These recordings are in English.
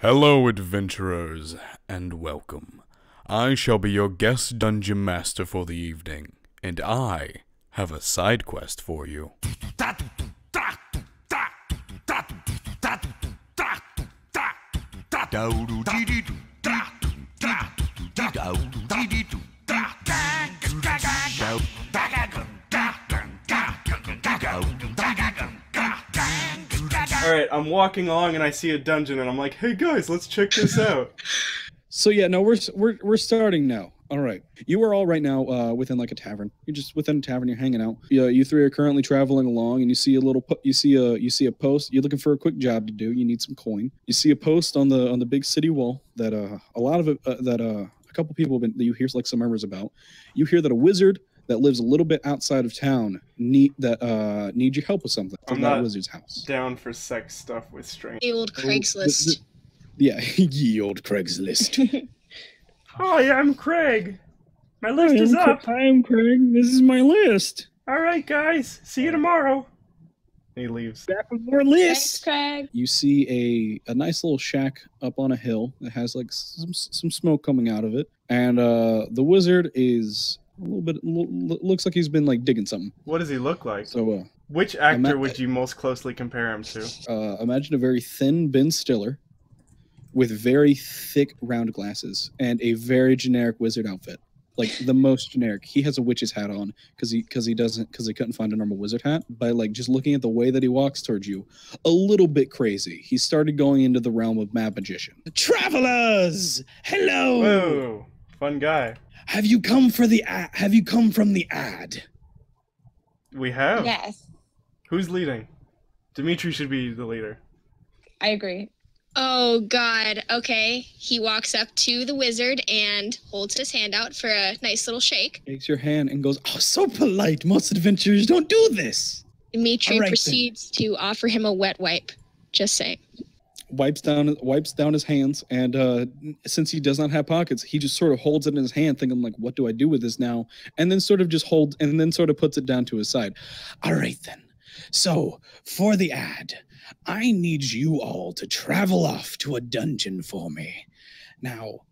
Hello, adventurers, and welcome. I shall be your guest dungeon master for the evening, and I have a side quest for you. Alright, I'm walking along and I see a dungeon and I'm like, hey guys, let's check this out. So yeah, no, we're starting now. All right, you are all right now within like a tavern. You're just within a tavern. You're hanging out. Yeah, you three are currently traveling along, and you see a little. You see a post. You're looking for a quick job to do. You need some coin. You see a post on the big city wall that a lot of it a couple people have been. You hear like some murmurs about. You hear that a wizard that lives a little bit outside of town needs your help with something from that wizard's house. Down for sex stuff with strangers. The old Craigslist. Yeah, ye old Craigslist. Hi, I'm Craig. My list is up. Hi, I'm Craig. This is my list. Alright, guys. See you tomorrow. He leaves. Back with more lists. Thanks, Craig. You see a nice little shack up on a hill that has like some smoke coming out of it, and the wizard is a little bit looks like he's been like digging something. What does he look like? So which actor would you most closely compare him to? Imagine a very thin Ben Stiller with very thick round glasses and a very generic wizard outfit. Like the most generic. He has a witch's hat on because he couldn't find a normal wizard hat. By like just looking at the way that he walks towards you, a little bit crazy. He started going into the realm of mad magician. Travelers, hello. Whoa, fun guy. Have you come for the Have you come from the ad? We have. Yes, Who's leading? Dmitry should be the leader. I agree. Oh, God. Okay. He walks up to the wizard and holds his hand out for a nice little shake. Takes your hand and goes, "Oh, so polite. Most adventurers don't do this." Dmitry proceeds to offer him a wet wipe. Just saying. Wipes down his hands, and since he does not have pockets, he just sort of holds it in his hand, thinking like, "What do I do with this now?" And then sort of just holds, and then sort of puts it down to his side. All right then. So for the ad, I need you all to travel off to a dungeon for me. Now,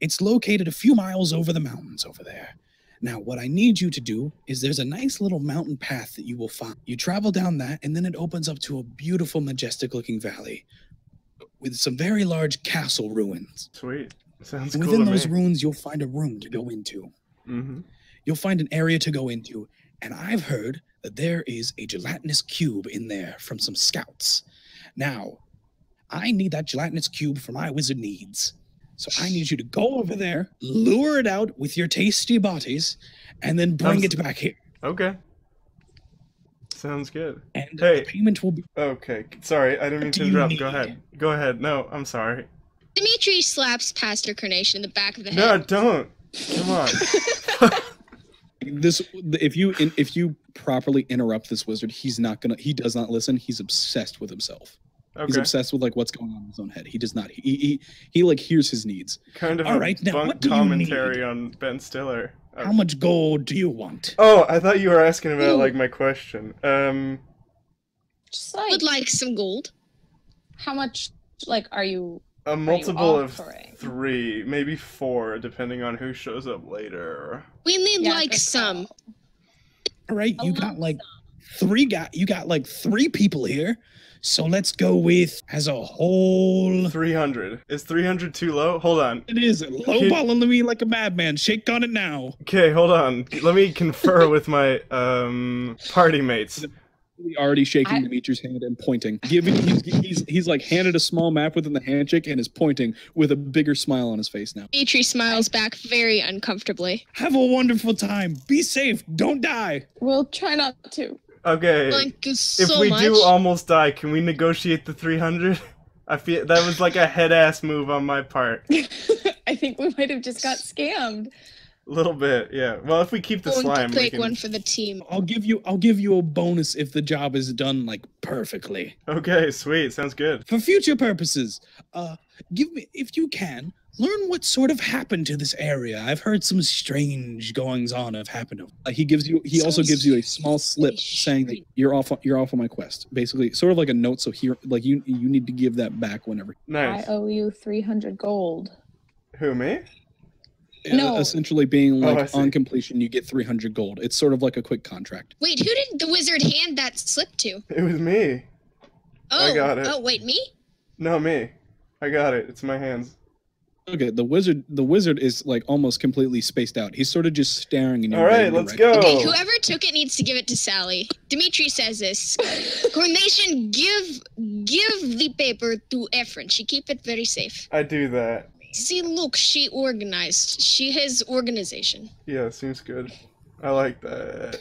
it's located a few miles over the mountains over there. Now, what I need you to do is there's a nice little mountain path that you will find. You travel down that, and then it opens up to a beautiful, majestic-looking valley with some very large castle ruins. Sweet. Sounds cool. Within those ruins, you'll find a room to go into. Mm-hmm. You'll find an area to go into, and I've heard that there is a gelatinous cube in there from some scouts. Now, I need that gelatinous cube for my wizard needs. So I need you to go over there, lure it out with your tasty bodies, and then bring it back here. Okay. Sounds good. And hey, the payment will be... Okay, sorry, I didn't mean to interrupt. Go ahead. Go ahead. No, I'm sorry. Dmitry slaps Pastor Carnation in the back of the head. No, don't. Come on. If you properly interrupt this wizard, he does not listen. He's obsessed with himself. Okay. He's obsessed with like what's going on in his own head. He does not. He like hears his needs. Kind of all right, now what do commentary you need? On Ben Stiller. How much gold do you want? Oh, I thought you were asking about like my question. Just like, would like some gold. How much like are you? A multiple of 3, maybe 4, depending on who shows up later. We need like some. All right, you got like 3 You got like 3 people here. So let's go with as a whole 300. Is 300 too low? Hold on. It is lowballing me like a madman. Shake on it now. Okay, hold on. Let me confer with my party mates. Already shaking Dmitry's hand and pointing. He's like handed a small map within the handshake and is pointing with a bigger smile on his face now. Dmitry smiles back very uncomfortably. Have a wonderful time. Be safe. Don't die. We'll try not to. Okay. Thank you so if we much. do almost die, can we negotiate the 300? I feel that was like a head ass move on my part. I think we might have just got scammed. A little bit, yeah. Well, if we keep the Going slime, to we take can... one for the team. I'll give you a bonus if the job is done like perfectly. Okay, sweet. Sounds good. For future purposes, give me, if you can, learn what sort of happened to this area. I've heard some strange goings on have happened. He also gives you a small slip saying that you're off on my quest. Basically, sort of like a note. So here, like you need to give that back whenever. Nice. I owe you 300 gold. Who, me? No. Essentially being like I on see. completion, you get 300 gold. It's sort of like a quick contract. Wait, who did the wizard hand that slip to? It was me. Oh, I got it. Oh, wait, me? No, me. I got it. It's my hands. Okay, the wizard is like almost completely spaced out. He's sort of just staring in your All right, let's go. Okay, whoever took it needs to give it to Sally. Dmitry says this. Carnation, give the paper to Efren. She keep it very safe. I do that. See, look, she organized. She has organization. Yeah, seems good. I like that.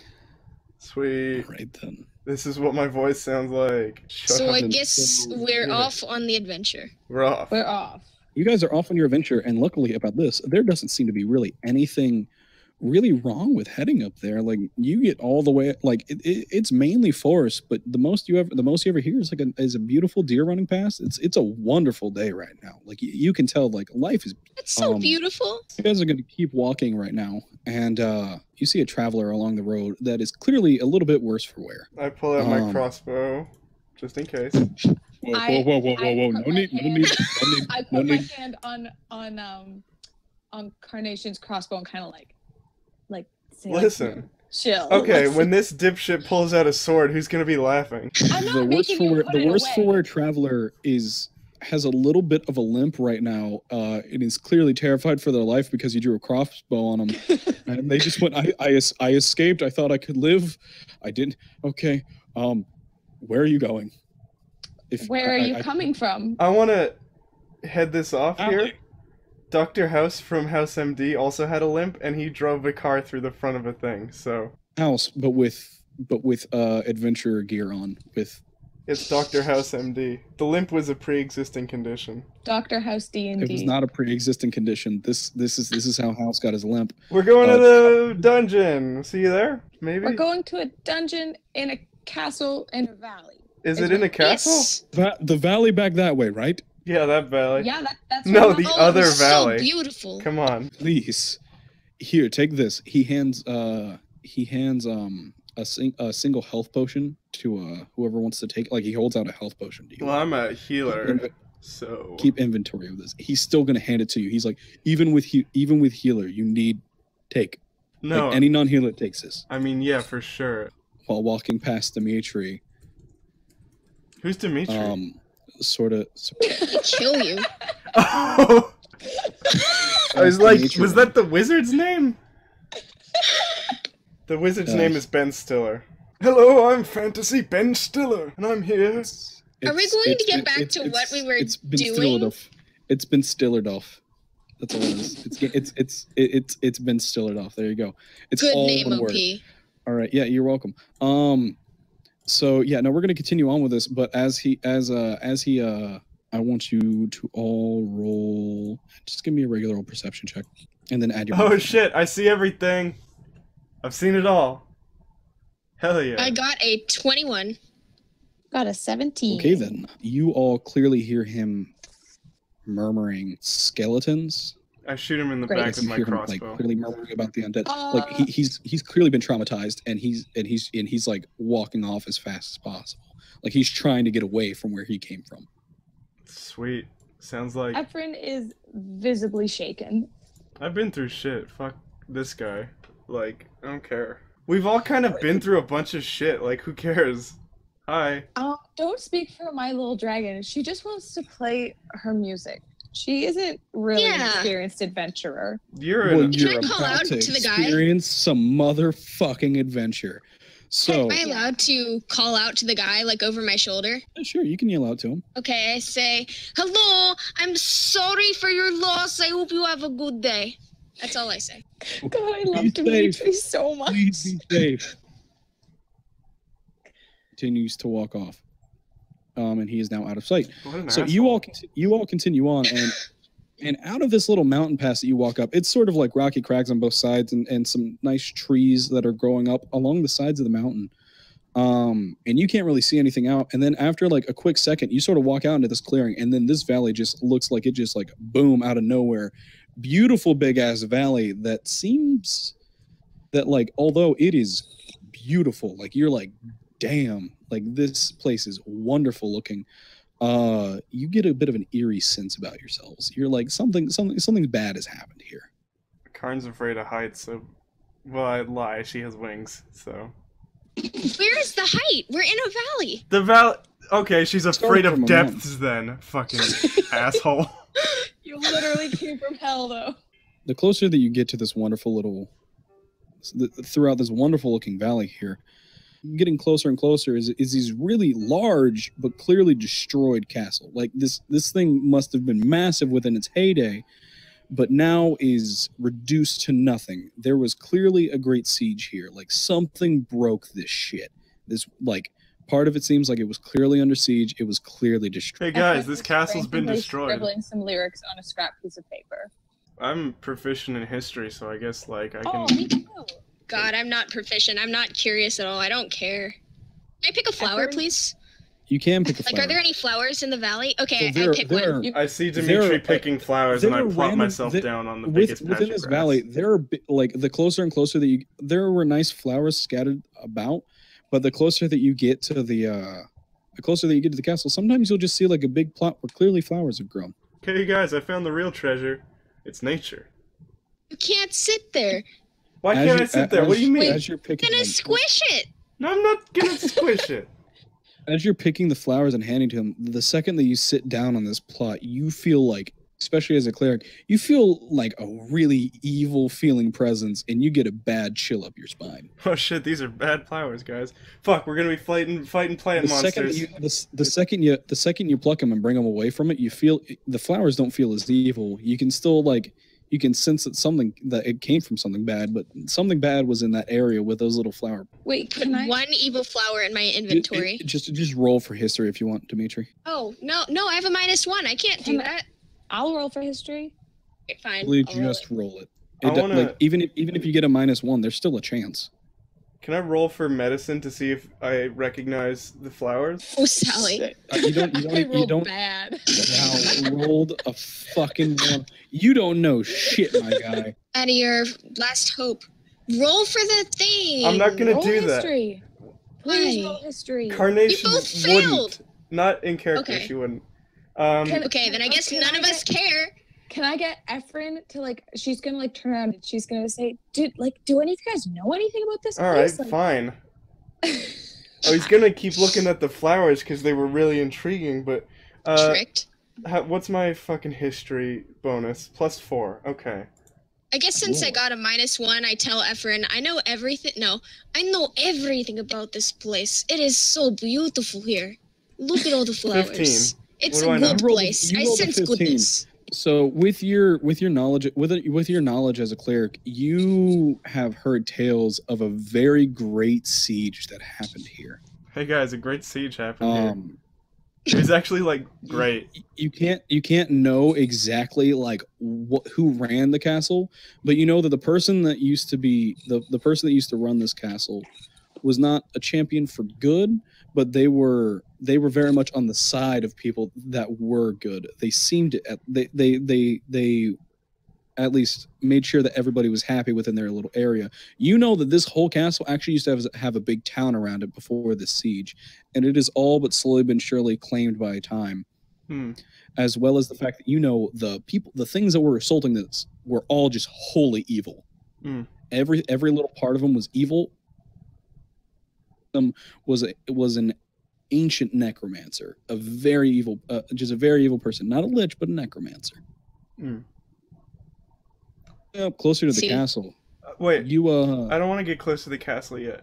Sweet. Right then. This is what my voice sounds like. Shut So up. I guess we're Yeah. off on the adventure. We're off. We're off. You guys are off on your adventure, and luckily about this, there doesn't seem to be really anything really wrong with heading up there. Like you get all the way, like it's mainly forest, but the most you ever hear is like is a beautiful deer running past. It's a wonderful day right now. Like you can tell, like life is. That's so beautiful. You guys are going to keep walking right now, and you see a traveler along the road that is clearly a little bit worse for wear. I pull out my crossbow, just in case. Whoa! No need. I put my hand on Carnation's crossbow and kind of like say, Listen. chill. Okay, Listen. when this dipshit pulls out a sword, who's gonna be laughing? I'm not The worst making you put the it worst away. for wear traveler has a little bit of a limp right now. It is clearly terrified for their life because you drew a crossbow on them, and they just went. I escaped. I thought I could live. I didn't. Okay. Where are you going? Where are you coming from? I wanna head this off here. Alec. Dr. House from House MD also had a limp, and he drove a car through the front of a thing, so... House, but with adventure gear on. It's Dr. House MD. The limp was a pre-existing condition. Dr. House D&D. It was not a pre-existing condition. This is how House got his limp. We're going to the dungeon! See you there? Maybe? We're going to a dungeon in a castle in a valley. Is it in a castle? Yes. The valley back that way, right? Yeah, that valley. Yeah, that's No, where the I'm- other it's valley. So beautiful. Come on. Please. Here, take this. He hands a single health potion to whoever wants to take. Like he holds out a health potion to you. Well, I'm a healer, so... Keep inventory of this. He's still gonna hand it to you. He's like, even with healer, you need take. No, Like, any non-healer takes this. I mean, yeah, for sure. While walking past Dmitry, Who's Dmitry? sort of. Kill you. Oh! I was like, Dmitry. was that the wizard's name? The wizard's name is Ben Stiller. Hello, I'm Fantasy Ben Stiller, and I'm here. Are we going to get back to what we were doing? Stillerdelf. It's Ben Stillerdelf. That's all it is. It's Ben Stillerdelf. There you go. It's Good all name, one OP. word. All right. Yeah, you're welcome. So yeah, no, we're gonna continue on with this, but as he I want you to all roll. Just give me a regular old perception check, and then add your. Oh shit, I see everything. I've seen it all. Hell yeah. I got a 21. Got a 17. Okay, then you all clearly hear him murmuring skeletons. I shoot him in the Great. back with You my hear him, crossbow. like clearly murmuring about the undead. Like he's clearly been traumatized, and he's like walking off as fast as possible. Like he's trying to get away from where he came from. Sweet. Sounds like... Efren is visibly shaken. I've been through shit. Fuck this guy. Like, I don't care. We've all kind of been through a bunch of shit. Like, who cares? Hi. Don't speak for my little dragon. She just wants to play her music. She isn't really an Yeah. experienced adventurer. You're Well, an... you're I call about out to to the guy? experience some motherfucking adventure. So Am I allowed to call out to the guy, like, over my shoulder? sure, you can yell out to him. Okay, I say, hello, I'm sorry for your loss. I hope you have a good day. That's all I say. God, I love Be Dmitry safe. so much. Please be safe. Continues to walk off, and he is now out of sight. What an So asshole. you all continue on, and And out of this little mountain pass that you walk up, it's sort of like rocky crags on both sides and some nice trees that are growing up along the sides of the mountain. And you can't really see anything out. And then after like a quick second, you sort of walk out into this clearing, and then this valley just looks like it just like boom out of nowhere. Beautiful big ass valley that seems that like, although it is beautiful, like you're like, damn, like this place is wonderful looking. You get a bit of an eerie sense about yourselves. You're like something bad has happened here. Karn's afraid of heights, so well, I lie. She has wings, so. Where is the height? We're in a valley. The valley. Okay, she's afraid from of a depths then. Fucking asshole. You literally came from hell, though. The closer that you get to this wonderful little, throughout this wonderful looking valley here, getting closer and closer is these really large but clearly destroyed castle. Like this thing must have been massive within its heyday, but now is reduced to nothing. There was clearly a great siege here. Like something broke this shit. This like part of it seems like it was clearly under siege. It was clearly destroyed. Hey guys, this castle's been Frantically destroyed. Scribbling some lyrics on a scrap piece of paper. I'm proficient in history, so I guess like I Oh, can. me too. God, I'm not proficient. I'm not curious at all. I don't care. Can I pick a flower, Efren? please? You can pick a Like, flower. are there any flowers in the valley? Okay, So I pick one. I see There Dmitry are- picking flowers, and I there are plop random- myself there- down on the biggest patch within of this grass. valley. There are like the closer and closer that you, there were nice flowers scattered about, but the closer that you get to the castle, sometimes you'll just see like a big plot where clearly flowers have grown. Okay, you guys, I found the real treasure. It's nature. You can't sit there. Why As can't you- I sit there? What do you mean? As you're picking I'm gonna them- squish it. No, I'm not gonna squish it. As you're picking the flowers and handing to him, the second that you sit down on this plot, you feel like, especially as a cleric, you feel like a really evil feeling presence, and you get a bad chill up your spine. Oh shit, these are bad flowers, guys. Fuck, we're gonna be fighting plant monsters. The second you pluck them and bring them away from it, you feel the flowers don't feel as evil. You can still like, you can sense that it came from something bad, but something bad was in that area with those little flower. Wait, can I? One evil flower in my inventory. Just roll for history if you want, Dmitry. Oh, no, I have a -1. I can't do Can I- that. I'll roll for history. Okay, fine. Please I'll roll just it. roll it. I wanna- Like, even if you get a -1, there's still a chance. Can I roll for medicine to see if I recognize the flowers? Oh, Sally. You don't. I rolled You don't. bad. Wow, rolled a fucking 1. You don't know shit, my guy. Out of your last hope. Roll for the thing. I'm not gonna Roll do that. history. Please Why? roll history. Carnation You both wouldn't. failed. Not in character, Okay. she wouldn't. Okay, then I guess Can none of us care. Can I get Efren to like? She's gonna like turn around and she's gonna say, "Dude, like, do any of you guys know anything about this All right, place?" Like, fine. I was gonna keep looking at the flowers because they were really intriguing, but Tricked. what's my fucking history bonus? +4. Okay. I guess since I Ooh. got a -1, I tell Efren, I know everything. No, I know everything about this place. It is so beautiful here. Look at all the flowers. 15. It's What do I a know? good You rolled a- place. you I rolled a sense 15. goodness. So with your knowledge as a cleric, you have heard tales of a very great siege that happened here. Hey guys, a great siege happened here. Um, It was actually like great. you can't know exactly like who ran the castle, but you know that the person that used to be the person that used to run this castle was not a champion for good, but they were very much on the side of people that were good. They seemed to, they at least made sure that everybody was happy within their little area. You know that this whole castle actually used to have a big town around it before the siege, and it is all but slowly but surely claimed by time. As well as the fact that you know the things that were assaulting this were all just wholly evil. Every little part of them was evil. Was an ancient necromancer, a very evil, just a very evil person, not a lich, but a necromancer. Up closer to the See. castle. Wait, You I don't want to get close to the castle yet.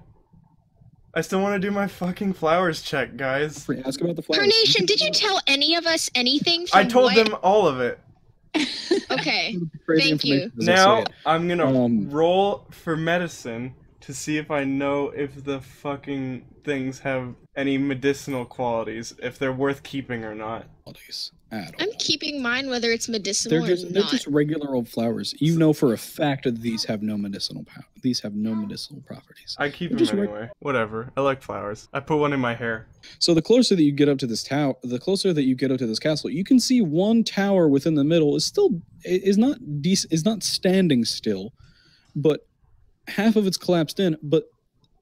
I still want to do my fucking flowers check, guys. ask about the flowers. Carnation, did you tell any of us anything? I from told what- them all of it. Okay. Crazy Thank you. information as I say Now it. I'm gonna Um, roll for medicine to see if I know if the fucking things have any medicinal qualities, if they're worth keeping or not. at all. I'm keeping mine whether it's medicinal They're or just not. regular old flowers. You know for a fact that these have no medicinal These have no medicinal properties. I keep They're them just anyway. Whatever. I like flowers. I put one in my hair. So the closer that you get up to this tower, the closer that you get up to this castle, you can see one tower within the middle is not standing still, but half of it's collapsed in. But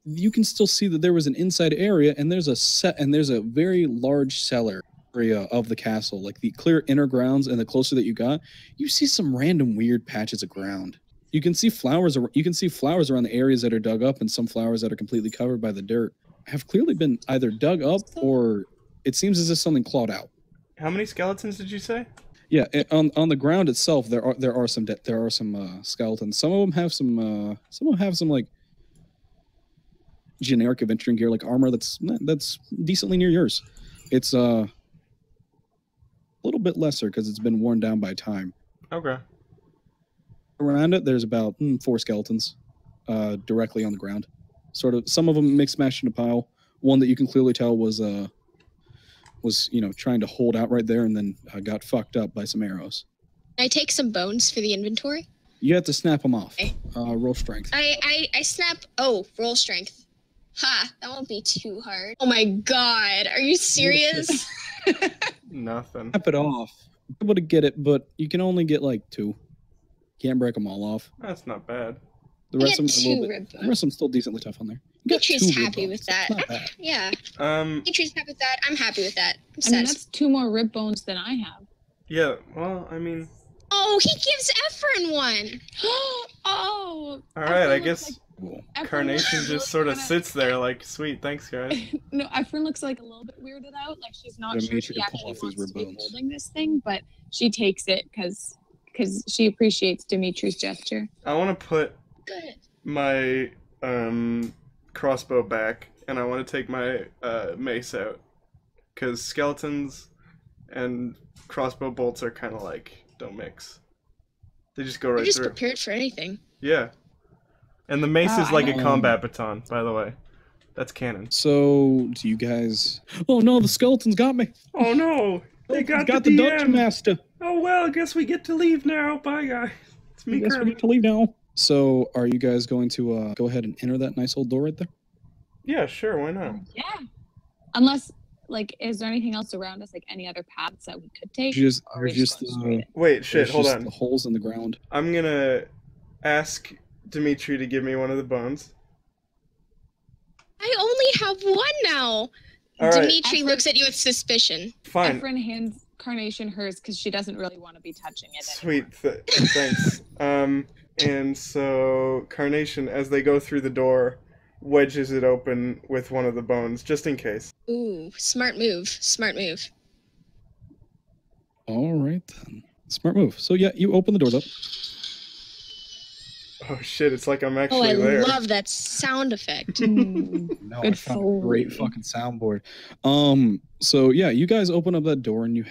you can still see that there was an inside area, and there's a very large cellar area of the castle, like the clear inner grounds. And the closer that you got, you see some random weird patches of ground. You can see flowers. You can see flowers around the areas that are dug up, and some flowers that are completely covered by the dirt have clearly been either dug up or it seems as if something clawed out. How many skeletons did you say? Yeah, on the ground itself, there are some skeletons. Some of them have some like generic adventuring gear, like armor that's decently near yours. It's a little bit lesser because it's been worn down by time. Okay. Around it, there's about 4 skeletons directly on the ground. Sort of, some of them mixed mashed in a pile. One that you can clearly tell was trying to hold out right there and then got fucked up by some arrows. Can I take some bones for the inventory? You have to snap them off. Okay. Roll strength. I snap. Oh, roll strength. Ha! That won't be too hard. Oh my god! Are you serious? Nothing. Snap it off. You're able to get it, but you can only get like 2. Can't break them all off. That's not bad. The rest of get them, 2 rib the bones. rest of them still decently tough on there. You got Dmitry's 2 rib happy bones. with that. That's not bad. Yeah. Dmitry's happy with that. I'm happy with that. I'm I mean, satisfied. that's 2 more rib bones than I have. Yeah, well, I mean... Oh, he gives Efren one. Oh! Alright, I Efren looks guess Cool. Efren Carnation looks just sort of kinda- sits there like, sweet, thanks, guys. No, Efren looks like a little bit weirded out. Like she's not Yeah, sure Dmitry she to pull actually off these wants rib to be bones. holding this thing, but she takes it because she appreciates Dimitri's gesture. I want to put Good. my crossbow back, and I want to take my mace out. Because skeletons and crossbow bolts are kind of like, don't mix. They just go You're right just through. prepared for anything. Yeah. And the mace Wow, is like I a know. combat baton, by the way. That's canon. So, do you guys... Oh no, the skeletons got me. Oh no! They got the the dungeon DM! master. Oh well, I guess we get to leave now. Bye, guys. It's I me, guess we Kermit. get to leave now. So, are you guys going to go ahead and enter that nice old door right there? Yeah, sure, why not? Yeah. Unless, like, is there anything else around us, like any other paths that we could take? There's Or are we just going straight in? Wait, shit, there's hold just on. the holes in the ground. I'm gonna ask Dmitry to give me one of the bones. I only have one now. Alright, Dmitry looks at you with suspicion. fine. Efren hands Carnation hers because she doesn't really want to be touching it. Sweet, thanks. And so Carnation, as they go through the door, wedges it open with one of the bones, just in case. Ooh, smart move. Smart move. All right then. Smart move. So yeah, you open the doors up. Oh shit, it's like I'm Oh, actually I there. love that sound effect. No, Good I found a great forward. fucking soundboard. So yeah, you guys open up that door and you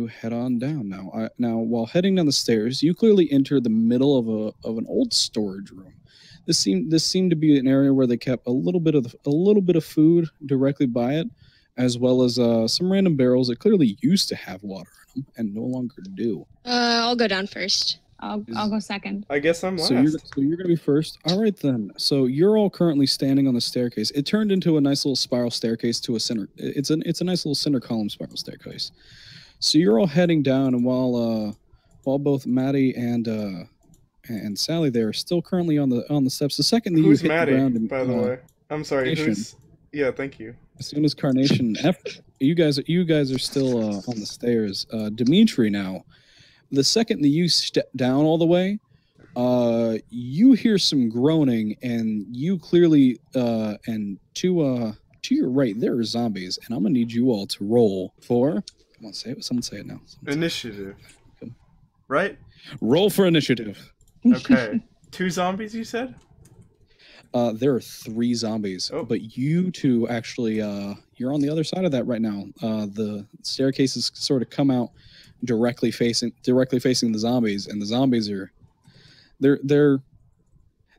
head on down. Now, while heading down the stairs, you clearly enter the middle of an old storage room. This seemed to be an area where they kept a little bit of food directly by it, as well as some random barrels that clearly used to have water in them and no longer do. I'll go down first. I'll go second. I guess I'm last. So you're gonna be first. All right then. So you're all currently standing on the staircase. It turned into a nice little spiral staircase to a center. It's a nice little center column spiral staircase. So you're all heading down, and while both Madi and Sally there are still currently on the steps. The second that Who's you hit Maddie, the ground, and, by the way? I'm sorry, Carnation. who's... Yeah, thank you. as soon as Carnation, you guys are still on the stairs. Dmitry now. The second that you step down all the way, you hear some groaning, and you clearly and to your right there are zombies, and I'm gonna need you all to roll for. Come on, say it. Someone say it now. Initiative. Right? Roll for initiative. Okay. 2 zombies, you said? There are 3 zombies, Oh. but you two actually you're on the other side of that right now. The staircases sort of come out directly facing the zombies, and the zombies are they're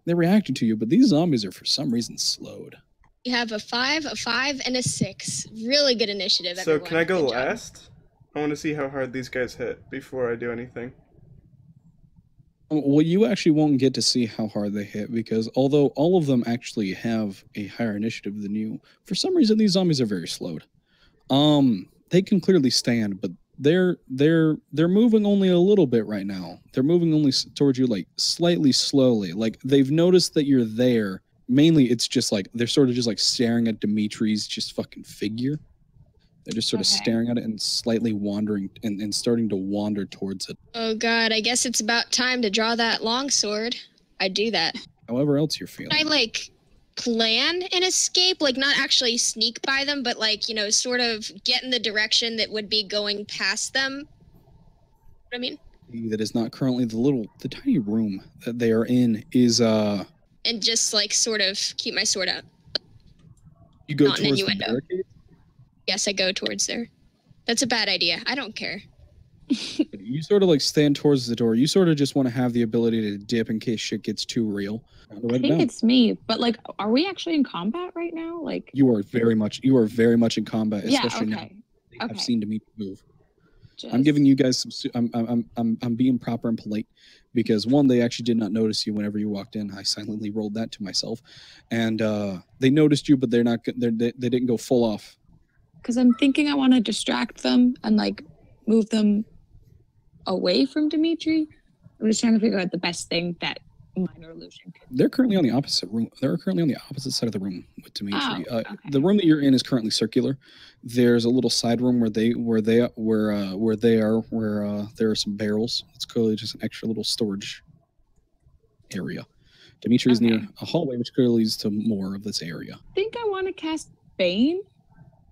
reacting to you, but these zombies are for some reason slowed. You have a 5, and a 6. Really good initiative, So everyone. can I go Good job. last? I want to see how hard these guys hit before I do anything. Well, you actually won't get to see how hard they hit because although all of them actually have a higher initiative than you, for some reason these zombies are very slowed. They can clearly stand, but they're moving only a little bit right now. They're moving only towards you like slightly slowly. Like they've noticed that you're there. Mainly, it's just like they're sort of just like staring at Dmitry's just fucking figure. They're just sort of staring at it and slightly wandering and starting to wander towards it. Oh god, I guess it's about time to draw that longsword. I do that. However else you're feeling. Can I like plan an escape? Like not actually sneak by them, but like, you know, sort of get in the direction that would be going past them. What I mean? That is not currently the tiny room that they are in is And just like sort of keep my sword out. You go Not an towards the innuendo. barricade? Yes, I go towards there. That's a bad idea. I don't care. You sort of like stand towards the door. You sort of just want to have the ability to dip in case shit gets too real. I think it's me, but like, are we actually in combat right now? Like, you are very much in combat, especially now. okay. I've seen Dmitry move. Just... I'm giving you guys some. I'm being proper and polite because one, they actually did not notice you whenever you walked in. I silently rolled that to myself, and they noticed you, but they didn't go full off. Because I'm thinking I want to distract them and like move them away from Dmitry. I'm just trying to figure out the best thing that minor illusion can. They're currently on the opposite room. They're currently on the opposite side of the room with Dmitry. Oh, okay. The room that you're in is currently circular. There's a little side room where there are some barrels. It's clearly just an extra little storage area. Dmitry is near a hallway, which clearly leads to more of this area. I think I want to cast Bane,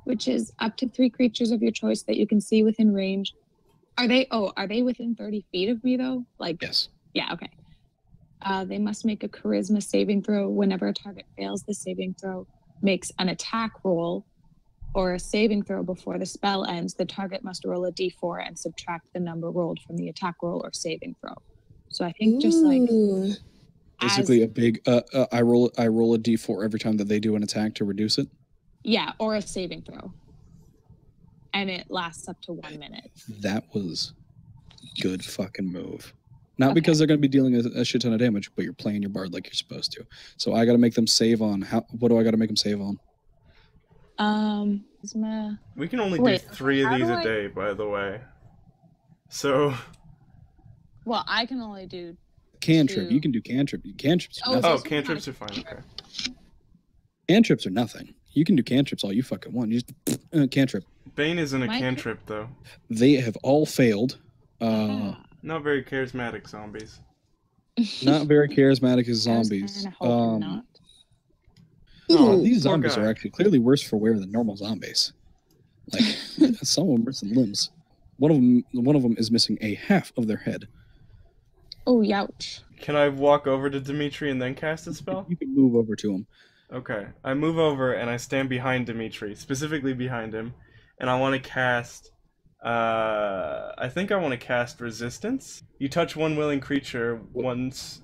which is up to 3 creatures of your choice that you can see within range. Are they within 30 feet of me though? Like, yes. Yeah, okay. They must make a charisma saving throw. Whenever a target fails the saving throw, makes an attack roll or a saving throw before the spell ends, the target must roll a d4 and subtract the number rolled from the attack roll or saving throw. So I think just like basically a big I roll a d4 every time that they do an attack to reduce it. Yeah, or a saving throw. And it lasts up to 1 minute. That was good fucking move. Not because they're going to be dealing a shit ton of damage, but you're playing your bard like you're supposed to. So I got to make them save on. What do I got to make them save on? We can only do 3 of these a day, by the way. So. Well, I can only do cantrip. 2. You can do cantrip. Cantrips. Cantrips are fine. Okay. Cantrips are nothing. You can do cantrips all you fucking want. You just cantrip. Bane isn't a cantrip though. They have all failed. Not very charismatic zombies. Not very charismatic as zombies. These zombies are actually clearly worse for wear than normal zombies. Like some of them are missing limbs. One of them is missing a half of their head. Oh, youch. Can I walk over to Dmitry and then cast a spell? You can move over to him. Okay. I move over and I stand behind Dmitry, specifically behind him, and I want to cast I think I want to cast Resistance. You touch one willing creature once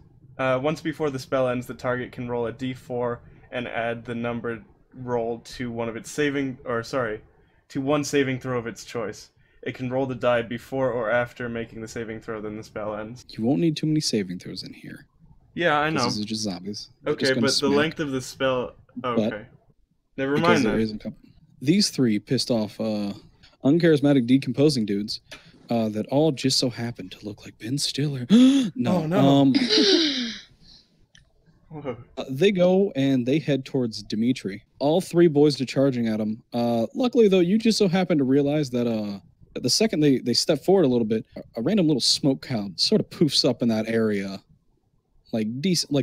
before the spell ends, the target can roll a d4 and add the number rolled to one saving throw of its choice. It can roll the die before or after making the saving throw, then the spell ends. You won't need too many saving throws in here. Yeah, I know. This is just zombies. Okay, but the length of the spell... Okay. Never mind that. These 3 pissed off uncharismatic decomposing dudes that all just so happen to look like Ben Stiller. No. They go and they head towards Dmitry. All 3 boys are charging at him. Luckily, though, you just so happen to realize that the second they step forward a little bit, a random little smoke cloud sort of poofs up in that area, like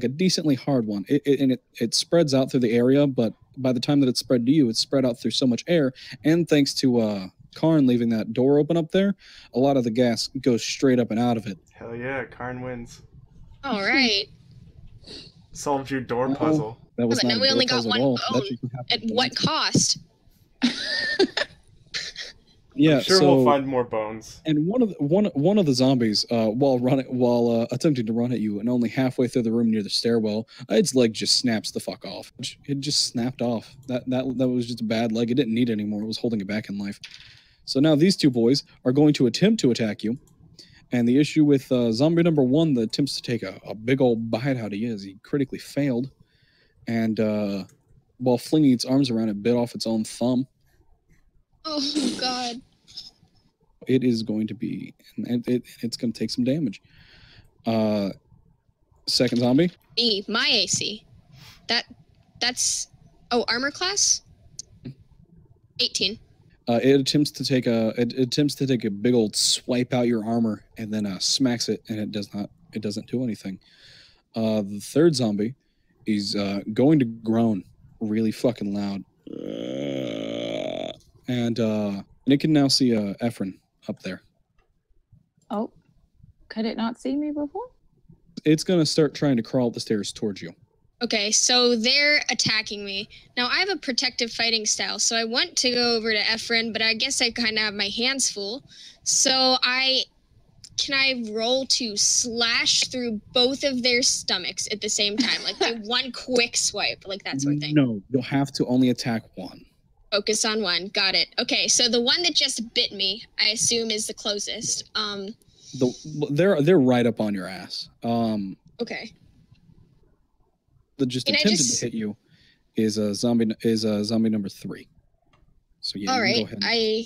a decently hard one. It spreads out through the area, but by the time that it's spread to you, it's spread out through so much air, and thanks to Karn leaving that door open up there, a lot of the gas goes straight up and out of it. Hell yeah, Karn wins. All right. Solved your door puzzle. That was but now we only got one bone. At what cost? Yeah, I'm sure we'll find more bones. And one of the zombies, while attempting to run at you, and only halfway through the room near the stairwell, its leg just snaps the fuck off. It just snapped off. That was just a bad leg. It didn't need it anymore. It was holding it back in life. So now these two boys are going to attempt to attack you. And the issue with zombie number 1 that attempts to take a big old bite out of you is he critically failed. And while flinging its arms around, it bit off its own thumb. Oh, God. It is going to be, it's going to take some damage. Second zombie. My AC. That's armor class? 18. It attempts to take a big old swipe out your armor and then smacks it, and it doesn't do anything. The third zombie is going to groan really fucking loud. And it can now see Efren up there. Oh, could it not see me before? It's going to start trying to crawl up the stairs towards you. Okay, so they're attacking me. Now, I have a protective fighting style, so I want to go over to Efren, but I guess I kind of have my hands full. So can I roll to slash through both of their stomachs at the same time? Like do one quick swipe, like that sort of thing? No, you'll have to only attack one. Focus on one. Got it. Okay, so the one that just bit me, I assume, is the closest. They're right up on your ass. Okay. That just attempted to hit you is zombie number 3. So yeah. All right. Go ahead. I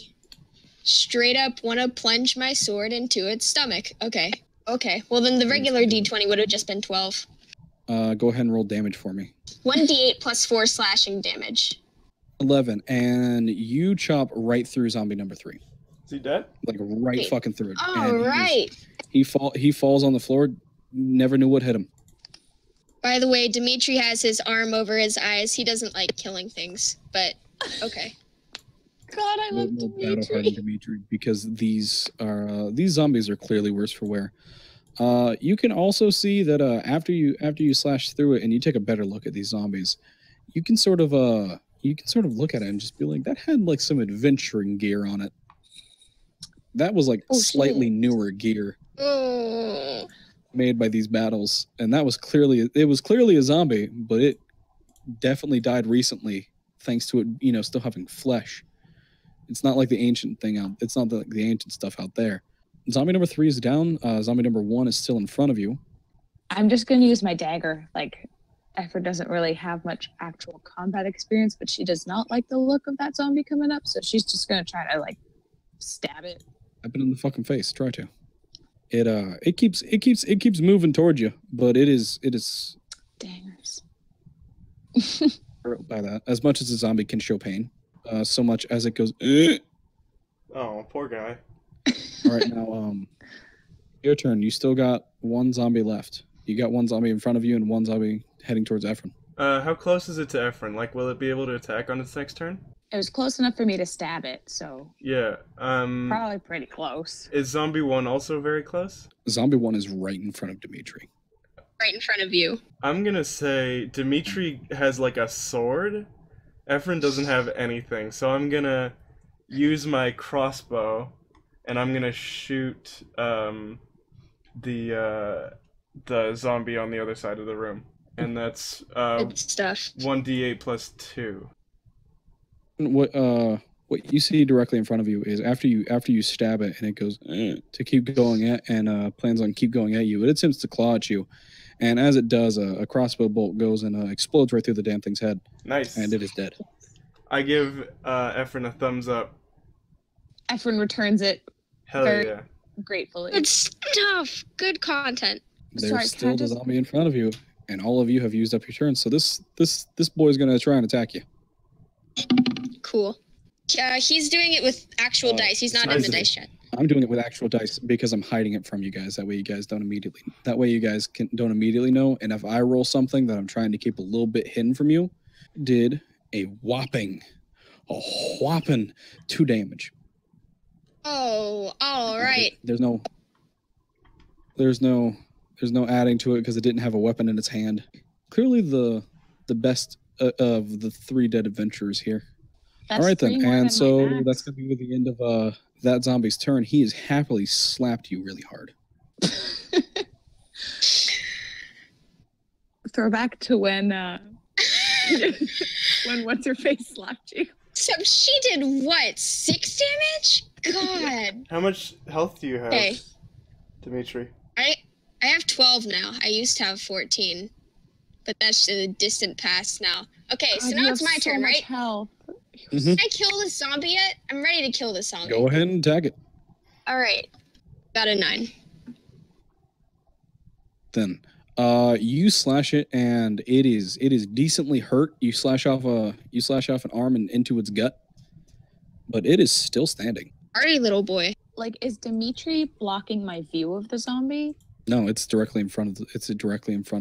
straight up want to plunge my sword into its stomach. Okay. Well, then the regular D20 would have just been 12. Go ahead and roll damage for me. 1d8 plus 4 slashing damage. 11, and you chop right through zombie number 3. Is he dead? Like right fucking through it. All right. He falls on the floor. Never knew what hit him. By the way, Dmitry has his arm over his eyes. He doesn't like killing things, but okay. God, I love Dmitry. Dmitry, because these zombies are clearly worse for wear. You can also see that after you slash through it and you take a better look at these zombies, you can sort of look at it and just be like, that had like some adventuring gear on it. That was like slightly newer gear made by these battles, and it was clearly a zombie, but it definitely died recently thanks to it, still having flesh. It's not like the ancient thing out. It's not like the ancient stuff out there. Zombie number 3 is down. Zombie number 1 is still in front of you. I'm just gonna use my dagger. Like, Efren doesn't really have much actual combat experience, but she does not like the look of that zombie coming up, so she's just gonna try to like stab it. I've been in the fucking face. Try to. It keeps moving towards you, but it is Dangers. by that. As much as a zombie can show pain, so much as it goes. Oh, poor guy. All right, now your turn. You still got one zombie left. You got one zombie in front of you and one zombie heading towards Efren. How close is it to Efren? Like, will it be able to attack on its next turn? It was close enough for me to stab it, so yeah. Probably pretty close. Is zombie 1 also very close? Zombie 1 is right in front of Dmitry. Right in front of you. I'm gonna say Dmitry has like a sword. Efren doesn't have anything, so I'm gonna use my crossbow, and I'm gonna shoot the zombie on the other side of the room, and that's Good stuff. 1d8 plus 2. What you see directly in front of you is after you stab it and it goes to keep going at and plans on keep going at you, it attempts to claw at you, and as it does, a crossbow bolt goes and explodes right through the damn thing's head. Nice. And it is dead. I give Efren a thumbs up. Efren returns it Hell very yeah. gratefully. Good stuff. Good content. There's Sorry, still the zombie in front of you, and all of you have used up your turn. So this boy's gonna try and attack you. Cool. He's doing it with actual dice. He's not in the dice chat. I'm doing it with actual dice because I'm hiding it from you guys. That way you guys don't immediately. That way you guys don't immediately know. And if I roll something that I'm trying to keep a little bit hidden from you, did a whopping 2 damage. Oh, all right. There's no adding to it because it didn't have a weapon in its hand. Clearly the best of the 3 dead adventurers here. That's all right then, 3 more and than so my max. that's gonna be the end of that zombie's turn. He has happily slapped you really hard. Throwback to when when what's her face slapped you. So she did what? 6 damage? God. How much health do you have, Okay. Dmitry? I have 12 now. I used to have 14. But that's a distant past now. Okay, so God, now you it's have my so turn, much right? health. Mhm. Can I kill this zombie yet? I'm ready to kill this zombie. Go ahead and attack it. Alright. Got a 9. Then you slash it and it is decently hurt. You slash off an arm and into its gut, but it is still standing. Alrighty, little boy. Like, is Dmitry blocking my view of the zombie? No, it's directly in front of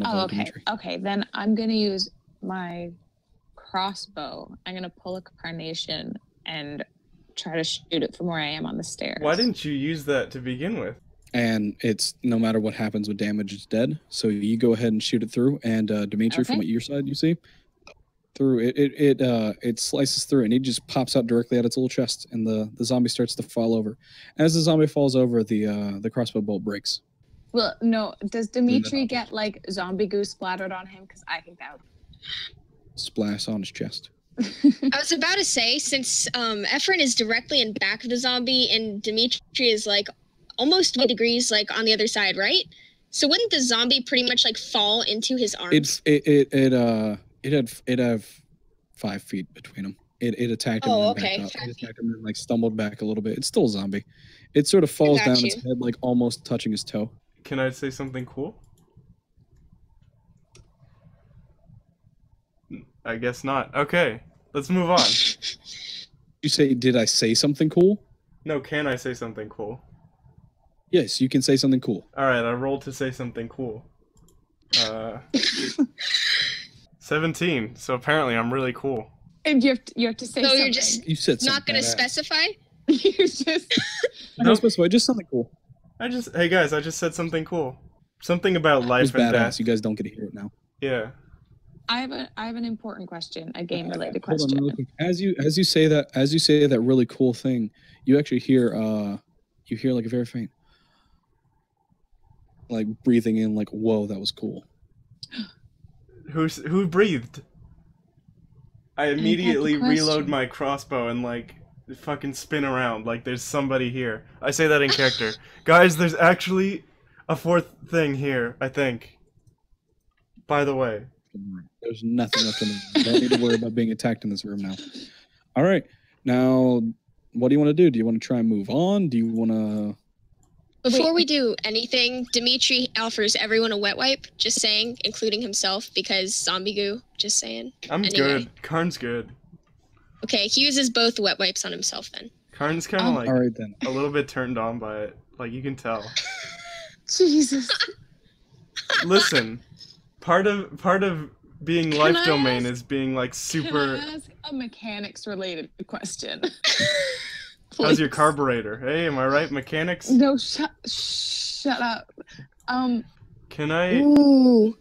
Oh, okay. Dmitry. Okay, then I'm gonna use my crossbow. I'm gonna pull a Carnation and try to shoot it from where I am on the stairs. Why didn't you use that to begin with? And it's no matter what happens with damage, it's dead. So you go ahead and shoot it through. And Dmitry, from Okay. your side, you see through it slices through and it just pops out directly at its little chest, and the zombie starts to fall over. As the zombie falls over, the crossbow bolt breaks. Well, no. Does Dmitry get like zombie goo splattered on him? Because I think that would. Splash on his chest. I was about to say, since Efren is directly in back of the zombie and Dmitry is like almost 20 degrees like on the other side, right? So wouldn't the zombie pretty much like fall into his arms? It had 5 feet between them. It attacked him. Oh, and okay. backed up. It attacked him and like stumbled back a little bit. It's still a zombie. It sort of falls got down you. its head, like almost touching his toe. Can I say something cool? I guess not. Okay, let's move on. You say, did I say something cool? No, can I say something cool? Yes, you can say something cool. Alright, I rolled to say something cool. 17, so apparently I'm really cool. And you have to say So something. you're just You said something. not going to badass. specify? you just. No, specify, just something cool. Hey guys, I just said something cool. Something about It was life and badass. death. You guys don't get to hear it now. Yeah. I have an important question, a game related Hold on question. really quick. As you say that really cool thing, you actually hear like a very faint, like breathing in, like, whoa, that was cool. Who breathed? I had the immediately reload question. my crossbow and like fucking spin around like there's somebody here. I say that in character. Guys, there's actually a fourth thing here, I think. By the way. There's nothing left in the room. Don't need to worry about being attacked in this room now. All right. Now, what do you want to do? Do you want to try and move on? Do you want to... Before we do anything, Dmitry offers everyone a wet wipe, just saying, including himself, because zombie goo, just saying. I'm Anyway. good. Karn's good. Okay, he uses both wet wipes on himself then. Karn's kind of like All right, then. a little bit turned on by it. Like you can tell. Jesus. Listen, part of being Can life I domain ask- is being like Can super. I ask a mechanics related question? How's your Please. carburetor? Hey, am I right? Mechanics? No, shut up. Can I Ooh.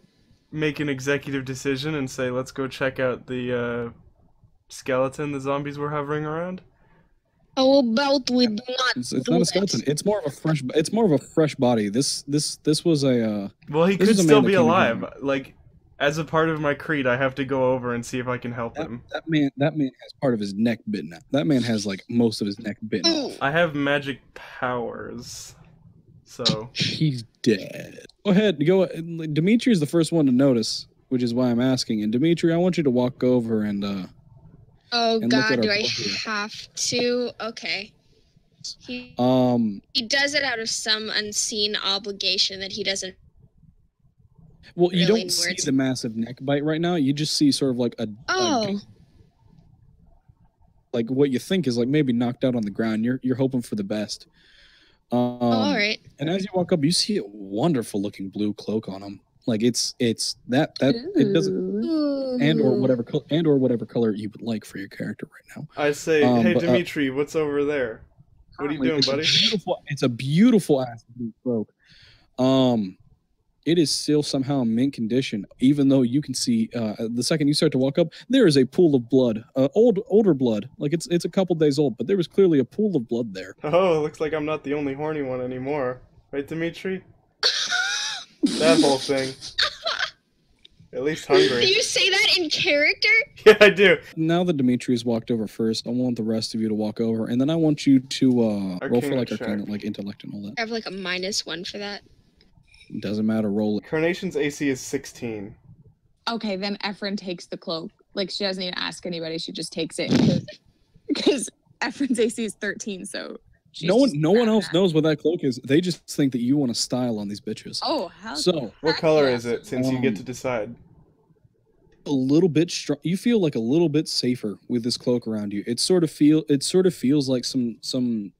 make an executive decision and say let's go check out the skeleton the zombies were hovering around? How about we do not It's do not a it? skeleton. It's more of a fresh body. This was a... Well, he This could is a still man that be came to alive. Greenland. Like, as a part of my creed, I have to go over and see if I can help him. that man has part of his neck bitten out. That man has like most of his neck bitten Ooh. off. I have magic powers, so He's dead. Go ahead. Dmitry is the first one to notice, which is why I'm asking. And Dmitry, I want you to walk over and Oh And look at god, our do I board here. have to? Okay. He does it out of some unseen obligation that he doesn't. well, you really don't see words. the massive neck bite right now. You just see sort of like Oh. like what you think is like maybe knocked out on the ground. You're hoping for the best. All right. And as you walk up, you see a wonderful looking blue cloak on him. Like it's that it doesn't Ooh. and or whatever color you would like for your character right now. I say, hey but, Dmitry, what's over there? What are you doing, buddy? It's a beautiful ass blue cloak. It is still somehow in mint condition, even though you can see the second you start to walk up, there is a pool of blood, older blood. Like it's a couple days old, but there was clearly a pool of blood there. Oh, looks like I'm not the only horny one anymore, right, Dmitry? That whole thing. At least Do hungry. you say that in character? Yeah, I do. Now that Dimitri's walked over first, I want the rest of you to walk over, and then I want you to roll for Arcana like check. arcana, like intellect and all that. I have like a -1 for that. Doesn't matter. Roll it. Carnation's AC is 16. Okay, then Efren takes the cloak. Like, she doesn't even ask anybody. She just takes it because Efren's AC is 13. So No one else knows what that cloak is. They just think that you want to style on these bitches. Oh, hell. So What color yeah. is it? Since you get to decide. a little bit you feel like a little bit safer with this cloak around you. It sort of feels like some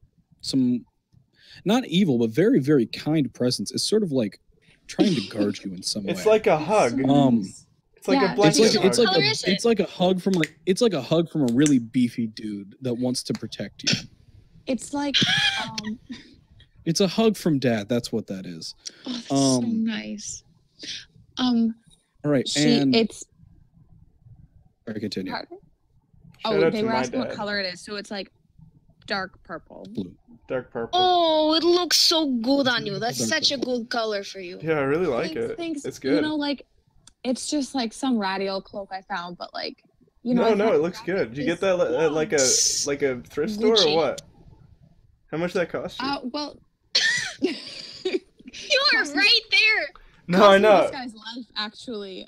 not evil but very, very kind presence. It's sort of like trying to guard you in some way. It's like a hug. It's like Yeah, a blanket hug. it's like a hug from a really beefy dude that wants to protect you. It's like, It's a hug from dad. That's what that is. oh, that's so nice. All right, It's Sorry, continue. pardon? Shout Oh, out they to were my asking what dad. color it is. So it's like dark purple. Blue. Dark purple. Oh, it looks so good on you. That's Dark such a purple. good color for you. Yeah, I really like Thanks, it. thanks. It's good. You know, like, it's just like some ratty old cloak I found, but like, you know. No, I it looks good. Did you get that at like a thrift store or Gucci. what? How much that cost you? Well. You are right there. No, I know. This guy's life, actually.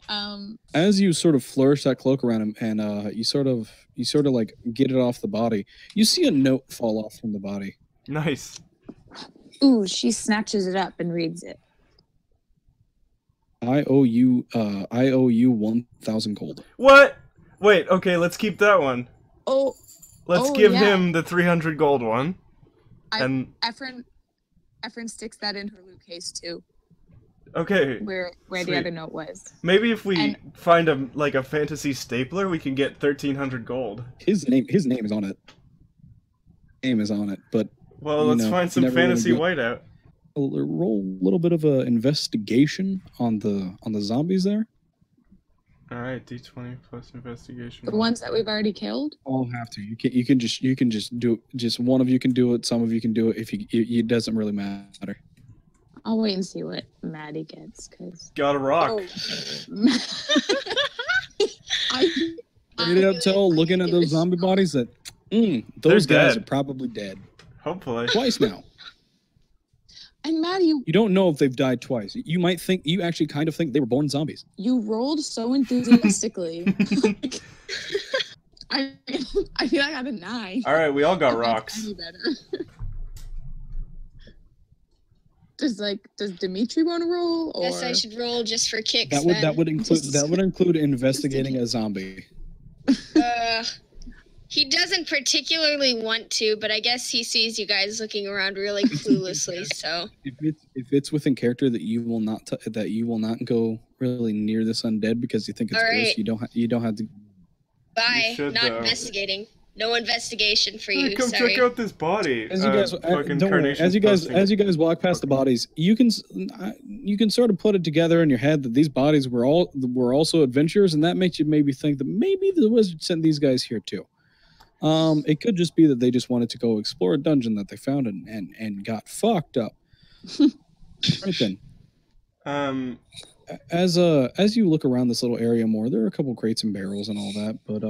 As you sort of flourish that cloak around him, and you sort of like get it off the body, you see a note fall off from the body. Nice. Ooh, she snatches it up and reads it. I owe you 1,000 gold. What? Wait, okay, let's keep that one. Oh, Let's Oh, give yeah. him the 300 gold one. And Efren sticks that in her loot case too, okay, where Sweet. the other note was. maybe if we And- find a fantasy stapler, we can get 1,300 gold. His name is on it. Name is on it, but Well, You let's know, find some never really fantasy get- whiteout. roll a little bit of a investigation on the zombies there. All right, D20 plus investigation. The ones that we've already killed. All have to. You can just do it. Just one of you can do it. Some of you can do it. It doesn't really matter. I'll wait and see what Maddie gets, cause. Got a rock. Oh. Straight up tell, looking at those zombie bodies, that those They're guys dead. are probably dead Hopefully. twice now. And Maddie, You don't know if they've died twice. You actually kind of think they were born zombies. you rolled so enthusiastically. I feel like I got a 9. All right, we all got If that's rocks. any better. Does Dmitry want to roll? Or Guess I should roll just for kicks. That would include investigating a zombie. He doesn't particularly want to, but I guess he sees you guys looking around really cluelessly. So If it's within character that you will not go really near this undead because you think it's All gross, right. you don't have to. bye. should, Not though. investigating. No investigation for Hey, you. come Sorry. check out this body. As you guys, fucking don't worry, Carnation as you guys posting. walk past the bodies, you can sort of put it together in your head that these bodies were also adventurers, and that makes you maybe think that maybe the wizard sent these guys here too. It could just be that they just wanted to go explore a dungeon that they found and got fucked up. Right then, as you look around this little area more, there are a couple crates and barrels and all that, but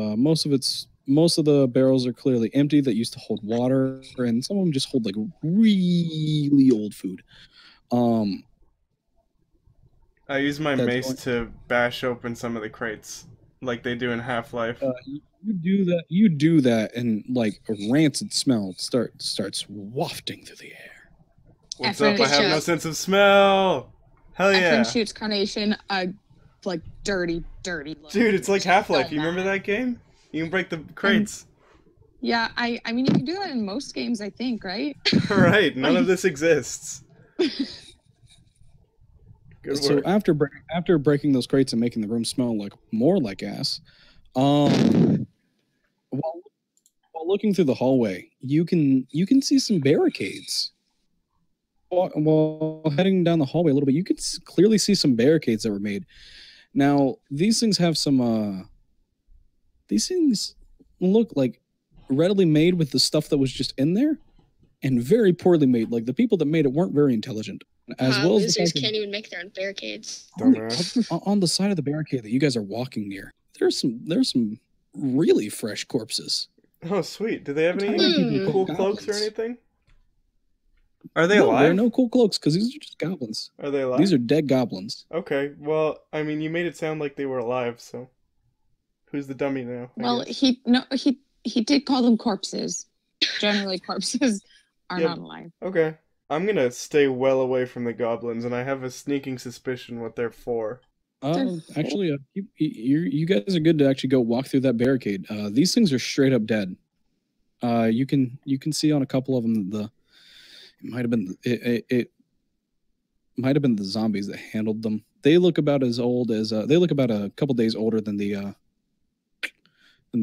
most of the barrels are clearly empty that used to hold water, and some of them just hold like really old food. I use my That's mace going- to bash open some of the crates, like they do in Half-Life. You do that, and like a rancid smell starts wafting through the air. What's Efren up? I is have no just- sense of smell. Hell yeah, Efren shoots Carnation a like dirty look. dude! It's like Half-Life. So You remember mad. that game? You can break the crates. Yeah, I mean you can do that in most games, I think, right? Right. None of this exists. Good So work. after breaking those crates and making the room smell more like ass, while looking through the hallway, you can see some barricades. While heading down the hallway a little bit, you can clearly see some barricades that were made. Now these things have some. These things look like readily made with the stuff that was just in there, and very poorly made. Like the people that made it weren't very intelligent. as well as the losers fact can't even make their own barricades. on the side of the barricade that you guys are walking near, there's some really fresh corpses. Oh, sweet. Do they have any Hmm. cool cloaks or anything? Are they No, alive? there are no cool cloaks because these are just goblins. Are they alive? These are dead goblins. Okay, well, I mean, you made it sound like they were alive, so who's the dummy now? Well, he did call them corpses. Generally, corpses are Yeah. not alive. Okay. I'm gonna stay well away from the goblins, and I have a sneaking suspicion what they're for. Actually, you guys are good to actually go walk through that barricade. These things are straight up dead. You can see on a couple of them it might have been the zombies that handled them. They look about as old as they look about a couple days older than the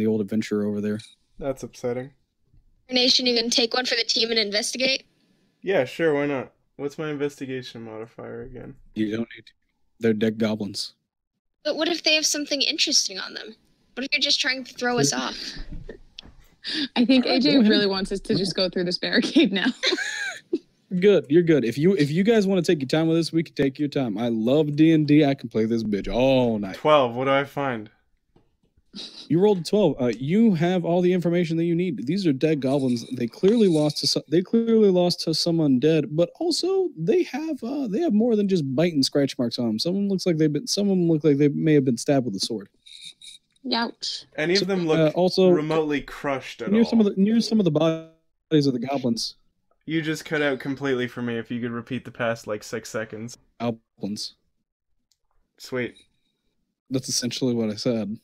old adventurer over there. That's upsetting. Carnation, you can take one for the team and investigate. Yeah, sure, why not? What's my investigation modifier again? You don't need to. They're dead goblins. But what if they have something interesting on them? What if you're just trying to throw us off? I think All right, go AJ ahead. really wants us to just go through this barricade now. Good, you're good. If you guys want to take your time with this, we can take your time. I love D&D. I can play this bitch all night. 12, what do I find? You rolled a 12. You have all the information that you need. These are dead goblins. They clearly lost to some undead, but also they have more than just bite and scratch marks on them. Some of them look like they may have been stabbed with a sword. Youch. Any So, of them look also remotely crushed at near all. some of the bodies of the goblins. You just cut out completely for me if you could repeat the past, 6 seconds. Goblins. Sweet. That's essentially what I said.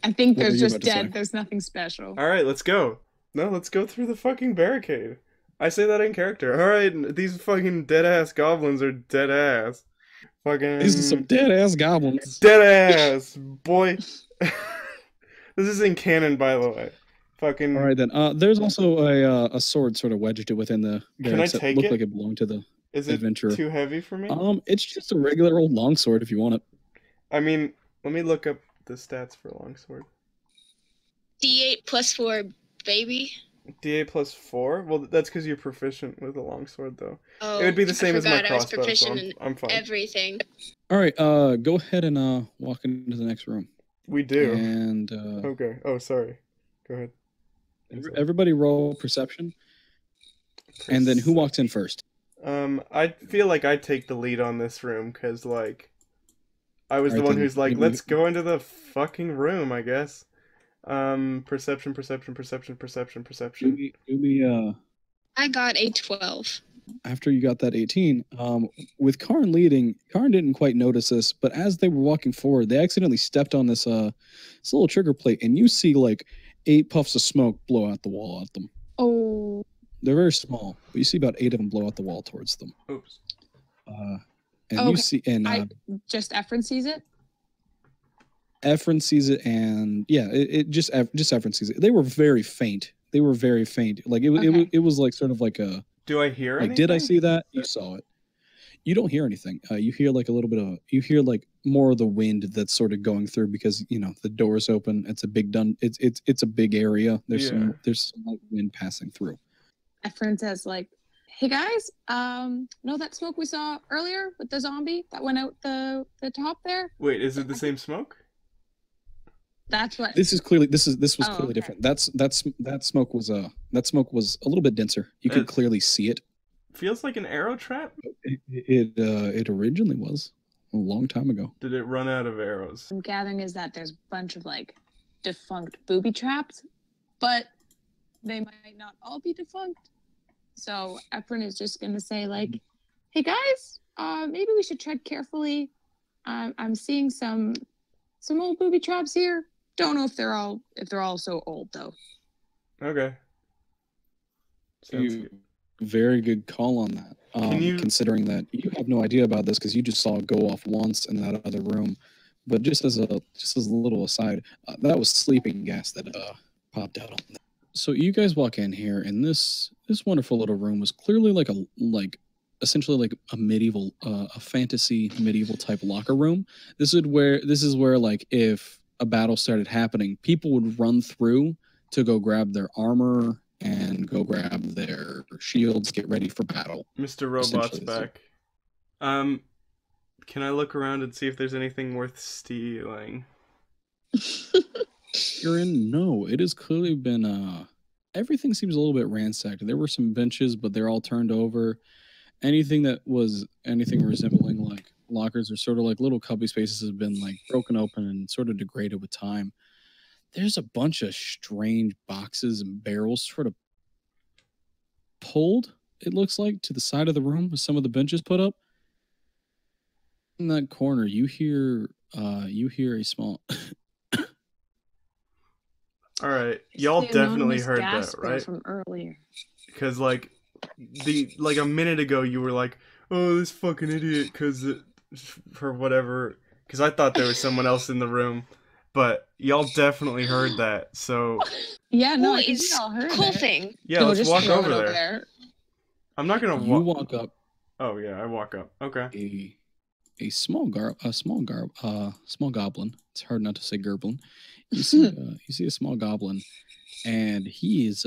I think What were there's you just about to say? dead. There's nothing special. Alright, let's go. No, let's go through the fucking barricade. I say that in character. Alright, these fucking dead-ass goblins are dead-ass. Fucking... These are some dead ass goblins. Dead-ass, boy. This is in canon, by the way. Fucking... All right then. There's also a sword sort of wedged within the Can I barracks that take looked it? like it belonged to the Is it adventurer. too heavy for me? It's just a regular old longsword if you want it. I mean, let me look up the stats for longsword. D8 plus 4, baby. D8 plus 4? Well, that's because you're proficient with a longsword, though. Oh, It would be the same I as my forgot I was crossbow, so proficient in I'm fine. everything. All right. Go ahead and walk into the next room. We do. And Okay. Oh, sorry. Go ahead. everybody roll perception. And then who walks in first? I feel like I take the lead on this room, because, I was the Alright, one then who's like, give me- let's go into the fucking room, I guess. Perception. Do me, I got a 12. after you got that 18, with Karn leading, Karn didn't quite notice this, but as they were walking forward, they accidentally stepped on this little trigger plate, and you see 8 puffs of smoke blow out the wall at them. Oh. They're very small, but you see about 8 of them blow out the wall towards them. Oops. And Okay. you see, and Just Efren sees it? Efren sees it, and yeah, it just Efren sees it. They were very faint. They were very faint. Okay. It was sort of like a Do I hear anything? did I see that? You saw it. You don't hear anything. You hear a little bit of more of the wind that's sort of going through because the door's open. It's a big it's a big area. There's some wind passing through. Efren says, hey guys, know that smoke we saw earlier with the zombie that went out the top there? Wait, is it the same smoke? That's what. This was clearly okay. different. That smoke was a little bit denser. You could clearly see it. Feels like an arrow trap? It originally was a long time ago. Did it run out of arrows? I'm gathering is that there's a bunch of defunct booby traps, but they might not all be defunct. So Efren is just gonna say hey guys, maybe we should tread carefully. I'm seeing some old booby traps here. Don't know if they're all so old though. Okay. Sounds You- good. Very good call on that. Considering that you have no idea about this because you just saw it go off once in that other room. But just as a little aside, that was sleeping gas that popped out on that. So you guys walk in here, and this wonderful little room was clearly essentially a medieval, a fantasy medieval type locker room. This is where if a battle started happening, people would run through to go grab their armor and go grab their shields, get ready for battle. Mr. Robot's Essentially, back. Can I look around and see if there's anything worth stealing? No, it has clearly been everything seems a little bit ransacked. There were some benches, but they're all turned over. Anything that was anything resembling like lockers or sort of like little cubby spaces have been like broken open and sort of degraded with time. There's a bunch of strange boxes and barrels sort of pulled, it looks like, to the side of the room with some of the benches put up. In that corner, you hear a small All right, y'all It's the definitely anonymous heard that, gasper right? from earlier. Because like a minute ago you were like, "Oh, this fucking idiot," for whatever. Because I thought there was someone else in the room, but y'all definitely heard that. So Yeah, no, Who I think is we all heard it. coughing? yeah, No, let's just walk throw over it there. I'm not gonna you walk up Oh yeah, I walk up. Okay. a small goblin. It's hard not to say gerblin. You see a small goblin, and he's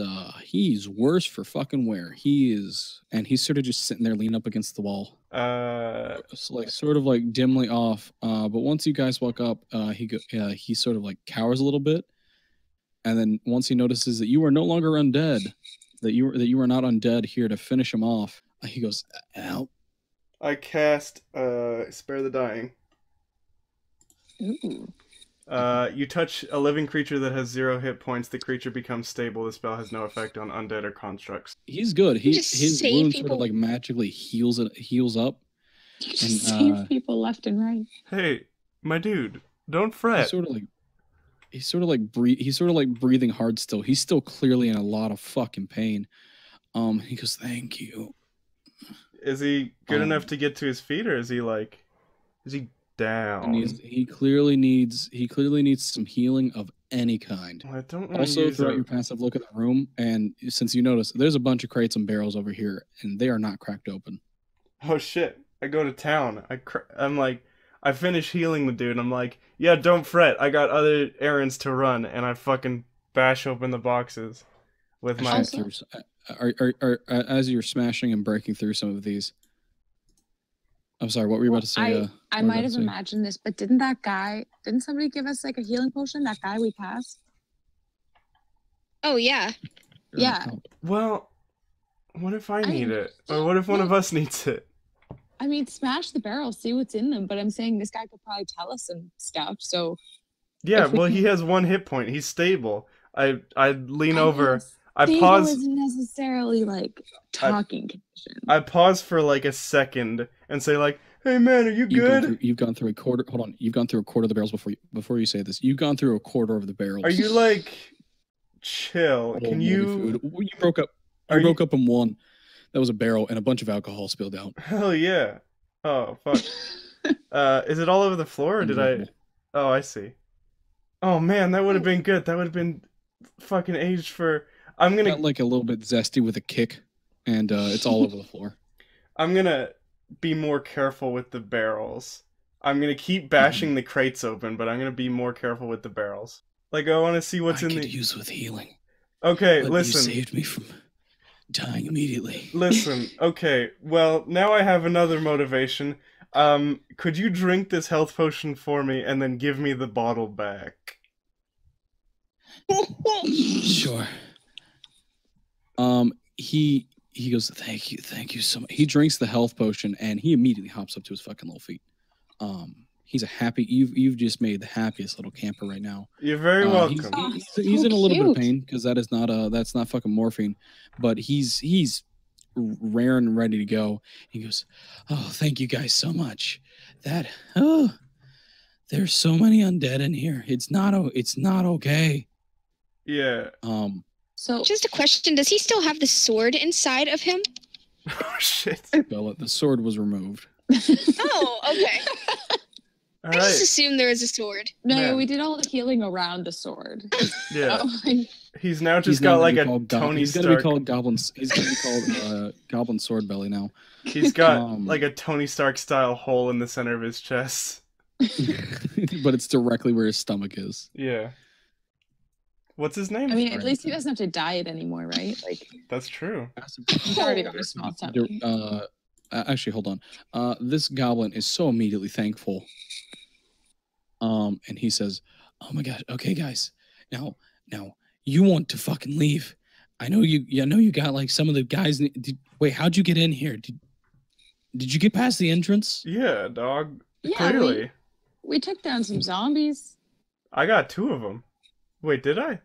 worse for fucking wear. He's sort of just sitting there leaning up against the wall. It's like sort of like dimly off. But once you guys walk up, he sort of like cowers a little bit, and then once he notices that you are no longer undead, that you are not undead here to finish him off, he goes, "Help." I cast Spare the Dying. Ooh. You touch a living creature that has 0 hit points. The creature becomes stable. The spell has no effect on undead or constructs. He's good. Just His save wound people. sort of like magically heals up. You just save people left and right. Hey, my dude, don't He's fret. sort of like breathing hard still. He's still clearly in a lot of fucking pain. He goes, "Thank you." Is he good enough to get to his feet, or is he down? And he clearly needs some healing of any kind. I don't want to Also, use throughout your passive look at the room, and since you notice, there's a bunch of crates and barrels over here, and they are not cracked open. Oh shit! I go to town. I'm like, I finish healing the dude. I'm like, yeah, don't fret. I got other errands to run, and I fucking bash open the boxes with my. Also- As you're smashing and breaking through some of these. I'm sorry, what were you about to say? I might have imagined this, but didn't somebody give us like a healing potion? That guy we passed? Oh yeah. Yeah. Well, what if I need it, or what if one of us needs it? I mean, smash the barrel, see what's in them, but I'm saying this guy could probably tell us some stuff, so... Yeah, well, he has 1 hit point. He's stable. I lean over. I stable pause. isn't necessarily like talking condition. I pause for like a second and say like, "Hey man, are you good? You've gone through a quarter. Hold on. You've gone through a quarter of the barrels before you say this. You've gone through a quarter of the barrels. Are you like chill? Can you? You broke up. You broke up in one. That was a barrel and a bunch of alcohol spilled out. Hell yeah! Oh fuck. Is it all over the floor, or did I? Oh, I see. Oh man, that would have been good. That would have been fucking aged for. I'm gonna got like a little bit zesty with a kick, and it's all over the floor. I'm gonna be more careful with the barrels. I'm gonna keep bashing the crates open, but I'm gonna be more careful with the barrels. Like I want to see what's in the. I could use with healing. Okay, but listen. You saved me from dying immediately. Listen. Okay. Well, now I have another motivation. Could you drink this health potion for me and then give me the bottle back? Sure. He goes, thank you so much. He drinks the health potion and he immediately hops up to his fucking little feet. He's a happy. You've just made the happiest little camper right now. You're very welcome. He's in a little bit of pain because that's not fucking morphine, but he's raring and ready to go. He goes, "Oh, thank you guys so much. There's so many undead in here. It's not okay." Yeah. So just a question: does he still have the sword inside of him? Oh shit! Bella, the sword was removed. Oh, okay. All I right. just assumed there was a sword. No, Man. we did all the healing around the sword. Yeah. Oh, He's now just got like a Tony He's Stark. gonna be called Goblins. He's gonna be called Goblin Sword Belly now. He's got like a Tony Stark style hole in the center of his chest. But it's directly where his stomach is. Yeah. What's his name? I mean, at least he doesn't have to diet anymore, right? Like, That's true. he's already got a small tummy. Actually, hold on. This goblin is so immediately thankful. And he says, "Oh my gosh, okay, guys, now, you want to fucking leave? I know you. I know you got like some of the guys. Wait, how'd you get in here? Did you get past the entrance? Yeah, dog. Yeah, Clearly. we took down some zombies. I got 2 of them. Wait, did I?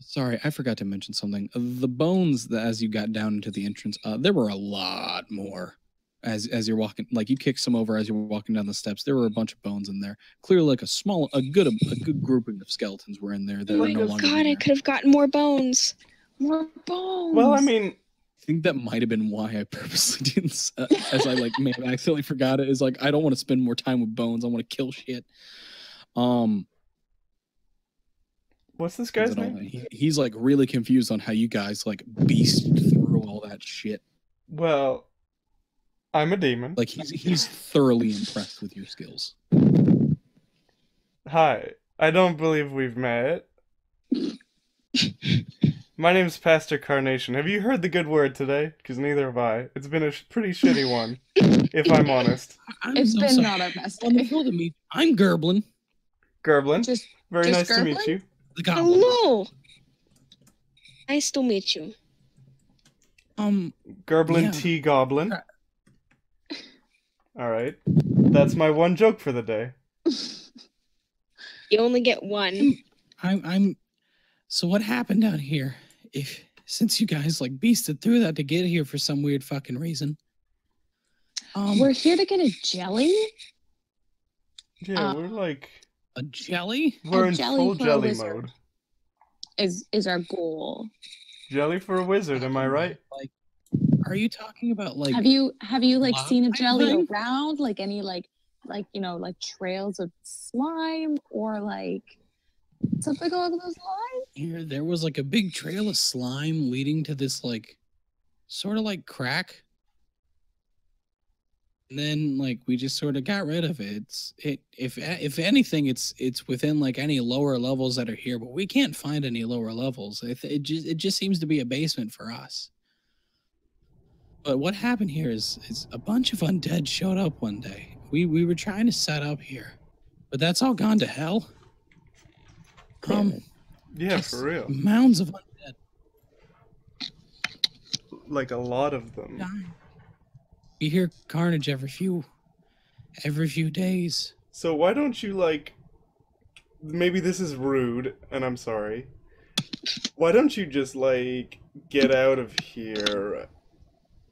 Sorry, I forgot to mention something. The bones that as you got down into the entrance, there were a lot more. As you're walking, like you kicked some over as you were walking down the steps. There were a bunch of bones in there. Clearly, like a good grouping of skeletons were in there that Oh are my no longer. god, in I there. could have gotten more bones. More bones. Well, I mean, I think that might have been why I purposely didn't, as I like may have accidentally forgot it. Is like I don't want to spend more time with bones. I want to kill shit. what's this guy's name? He's like really confused on how you guys like beast through all that shit. Well, I'm a demon. Like he's thoroughly impressed with your skills. Hi. I don't believe we've met. My name's Pastor Carnation. Have you heard the good word today? Because neither have I. It's been a pretty shitty one, if I'm honest. It's been not our best On the day. field of me, I'm Gerblin. Gerblin, Just very nice to meet Gerblin? you. The goblin. Hello. Nice to meet you. Gerblin Yeah. T. Goblin. Alright. That's my one joke for the day. You only get one. I'm. So what happened out here? Since you guys like beasted through that to get here for some weird fucking reason. we're here to get a jelly. Yeah, we're like... A jelly? We're in jelly full for a jelly wizard. mode. Is our goal. Jelly for a wizard, am I right? Like, are you talking about like? Have you like lava seen a type jelly thing? around? Like any like you know like trails of slime or like something along those lines? Here, there was like a big trail of slime leading to this like, sort of like crack. And then like we just sort of got rid of it. If anything, it's within like any lower levels that are here, but we can't find any lower levels. It just seems to be a basement for us. But what happened here is a bunch of undead showed up one day. We were trying to set up here, but that's all gone to hell. Yeah, Just for real. mounds of undead. Like a lot of them. dying. You hear carnage every few days. So why don't you, like... Maybe this is rude, and I'm sorry. Why don't you just, like, get out of here,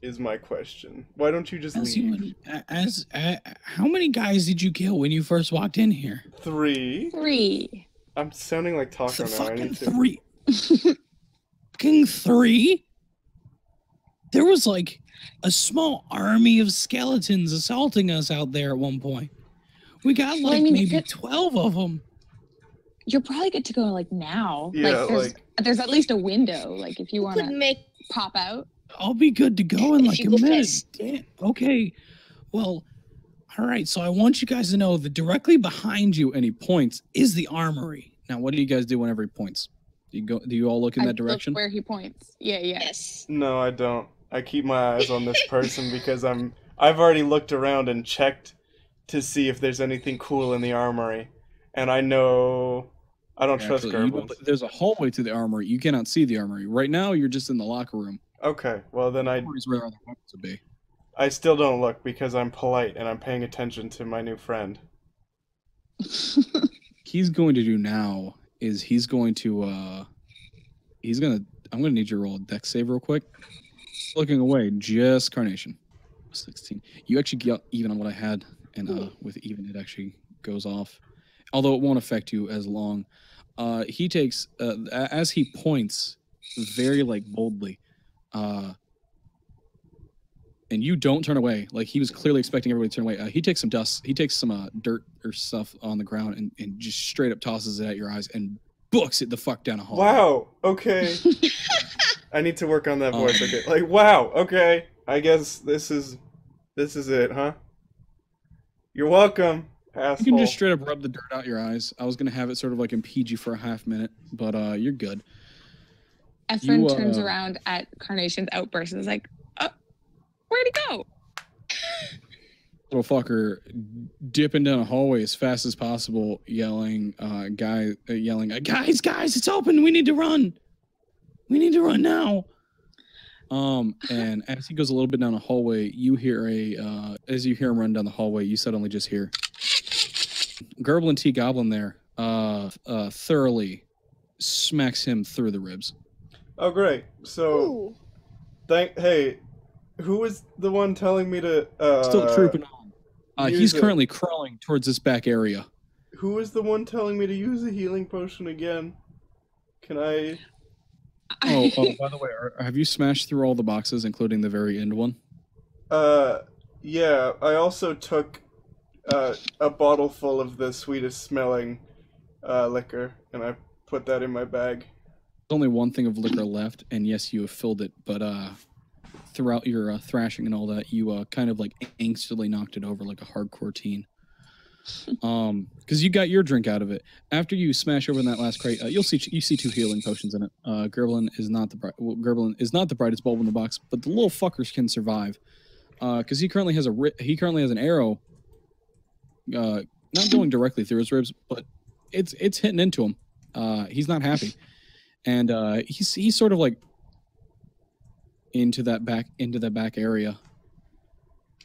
is my question. Why don't you just leave? How many guys did you kill when you first walked in here? 3? 3. I'm sounding like Taco now. I Fucking need to... 3. Fucking 3? There was like a small army of skeletons assaulting us out there at one point. We got like Well, I mean, maybe 12 of them. You're probably good to go like now. Yeah, like there's at least a window. Like if you want Could to make pop out. I'll be good to go in If like you a go minute. fast. Damn. Okay. Well, all right. So I want you guys to know that directly behind you, and he points, is the armory. Now, what do you guys do whenever he points? Do you all look in I that look direction? where he points. Yeah. yes. No, I don't. I keep my eyes on this person because I've already looked around and checked to see if there's anything cool in the armory. And I know... I don't trust Actually, you Gerblins. there's a hallway to the armory. You cannot see the armory. Right now, you're just in the locker room. Okay, well then The armory's where other weapons would be. I still don't look because I'm polite and I'm paying attention to my new friend. He's going to do now is I'm gonna need you to roll a dex save real quick. Looking away, just Carnation. 16. You actually get even on what I had, and with even it actually goes off. Although it won't affect you as long. He takes as he points very like boldly, and you don't turn away. Like he was clearly expecting everybody to turn away. He takes some dust. He takes some dirt or stuff on the ground and just straight up tosses it at your eyes and books it the fuck down a hole. Wow, okay. I need to work on that voice. Okay, like wow, okay. I guess this is it, huh? You're welcome. asshole. You can just straight up rub the dirt out your eyes. I was gonna have it sort of like impede you for a half minute, but you're good. Efren turns around at Carnation's outburst and is like, where'd he go? Little fucker dipping down a hallway as fast as possible, yelling, guys, it's open. We need to run. We need to run now. And as he goes a little bit down the hallway, you hear as you hear him run down the hallway, you suddenly just hear Gerblin T Goblin there, thoroughly smacks him through the ribs. Oh, great. So, hey, who was the one telling me to, Still trooping on. He's it. currently crawling towards this back area. Who was the one telling me to use a healing potion again? Can I... Oh, by the way, have you smashed through all the boxes, including the very end one? Yeah. I also took a bottle full of the sweetest smelling liquor, and I put that in my bag. There's only one thing of liquor left, and yes, you have filled it, but throughout your thrashing and all that, you kind of like angstily knocked it over like a hardcore teen. Because you got your drink out of it. After you smash open that last crate, you see 2 healing potions in it. Gerblin is not the brightest bulb in the box, but the little fuckers can survive. Because he currently has an arrow, not going directly through his ribs, but it's hitting into him. He's not happy, and he's sort of like into that back area.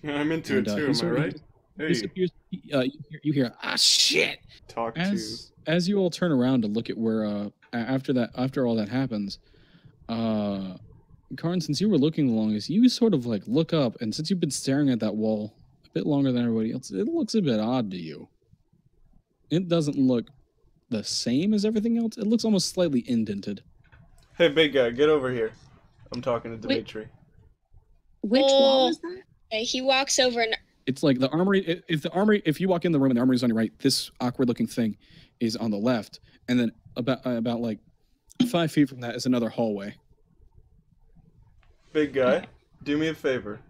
Yeah, I'm into it too. Am I right? Hey. You hear shit. As you all turn around to look at where after all that happens, Karn, since you were looking the longest, you sort of like look up, and since you've been staring at that wall a bit longer than everybody else, it looks a bit odd to you. It doesn't look the same as everything else. It looks almost slightly indented. Hey, big guy, get over here. I'm talking to Dmitry. Which wall is that? He walks over and... It's like the armory. If you walk in the room and the armory is on your right, this awkward-looking thing is on the left, and then about like 5 feet from that is another hallway. Big guy, do me a favor.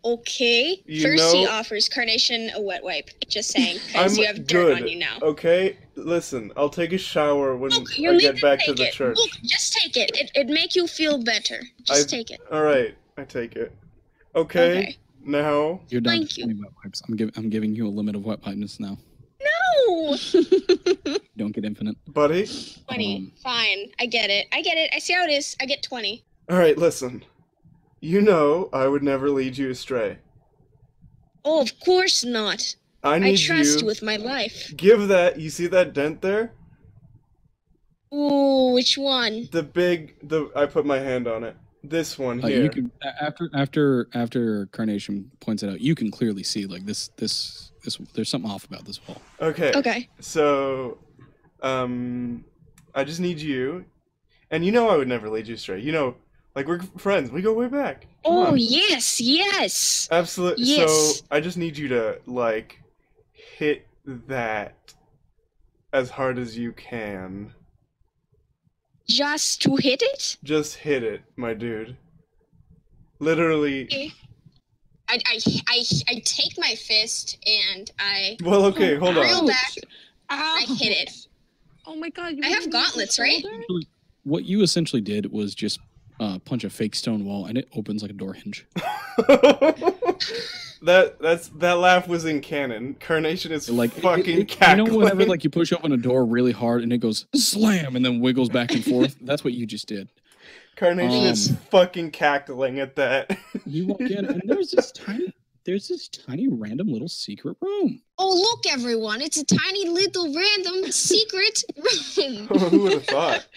Okay. First, he offers Carnation a wet wipe. Just saying, because you have dirt on you now. Okay, listen, I'll take a shower when I get back to the church. Look, just take it. It'd make you feel better. Just take it. All right, I take it. Okay. Now you're down to 20 wet wipes. I'm giving you a limit of wet wipes now. No. Don't get infinite, buddy. 20. Fine. I get it. I see how it is. I get 20. All right, listen. You know I would never lead you astray. Oh, of course not. I trust you with my life. Give that. You see that dent there? Ooh, which one? I put my hand on it. This one here. You can after Carnation points it out, you can clearly see like this. There's something off about this wall. Okay. Okay. So, I just need you, and you know I would never lead you astray. You know, like we're friends. We go way back. Come on. Yes. Absolutely. Yes. So I just need you to like hit that as hard as you can. Just to hit it? Just hit it, my dude. Literally. Okay. I take my fist and I... Well, okay, hold on. Reel back. I hit it. Oh my god. I have gauntlets, right? What you essentially did was just punch a fake stone wall, and it opens like a door hinge. that laugh was in canon. Carnation is like fucking cackling. You know, whenever like you push open a door really hard and it goes slam and then wiggles back and forth. That's what you just did. Carnation is fucking cackling at that. You walk in and there's this tiny random little secret room. Oh look, everyone! It's a tiny little random secret room. Who would have thought?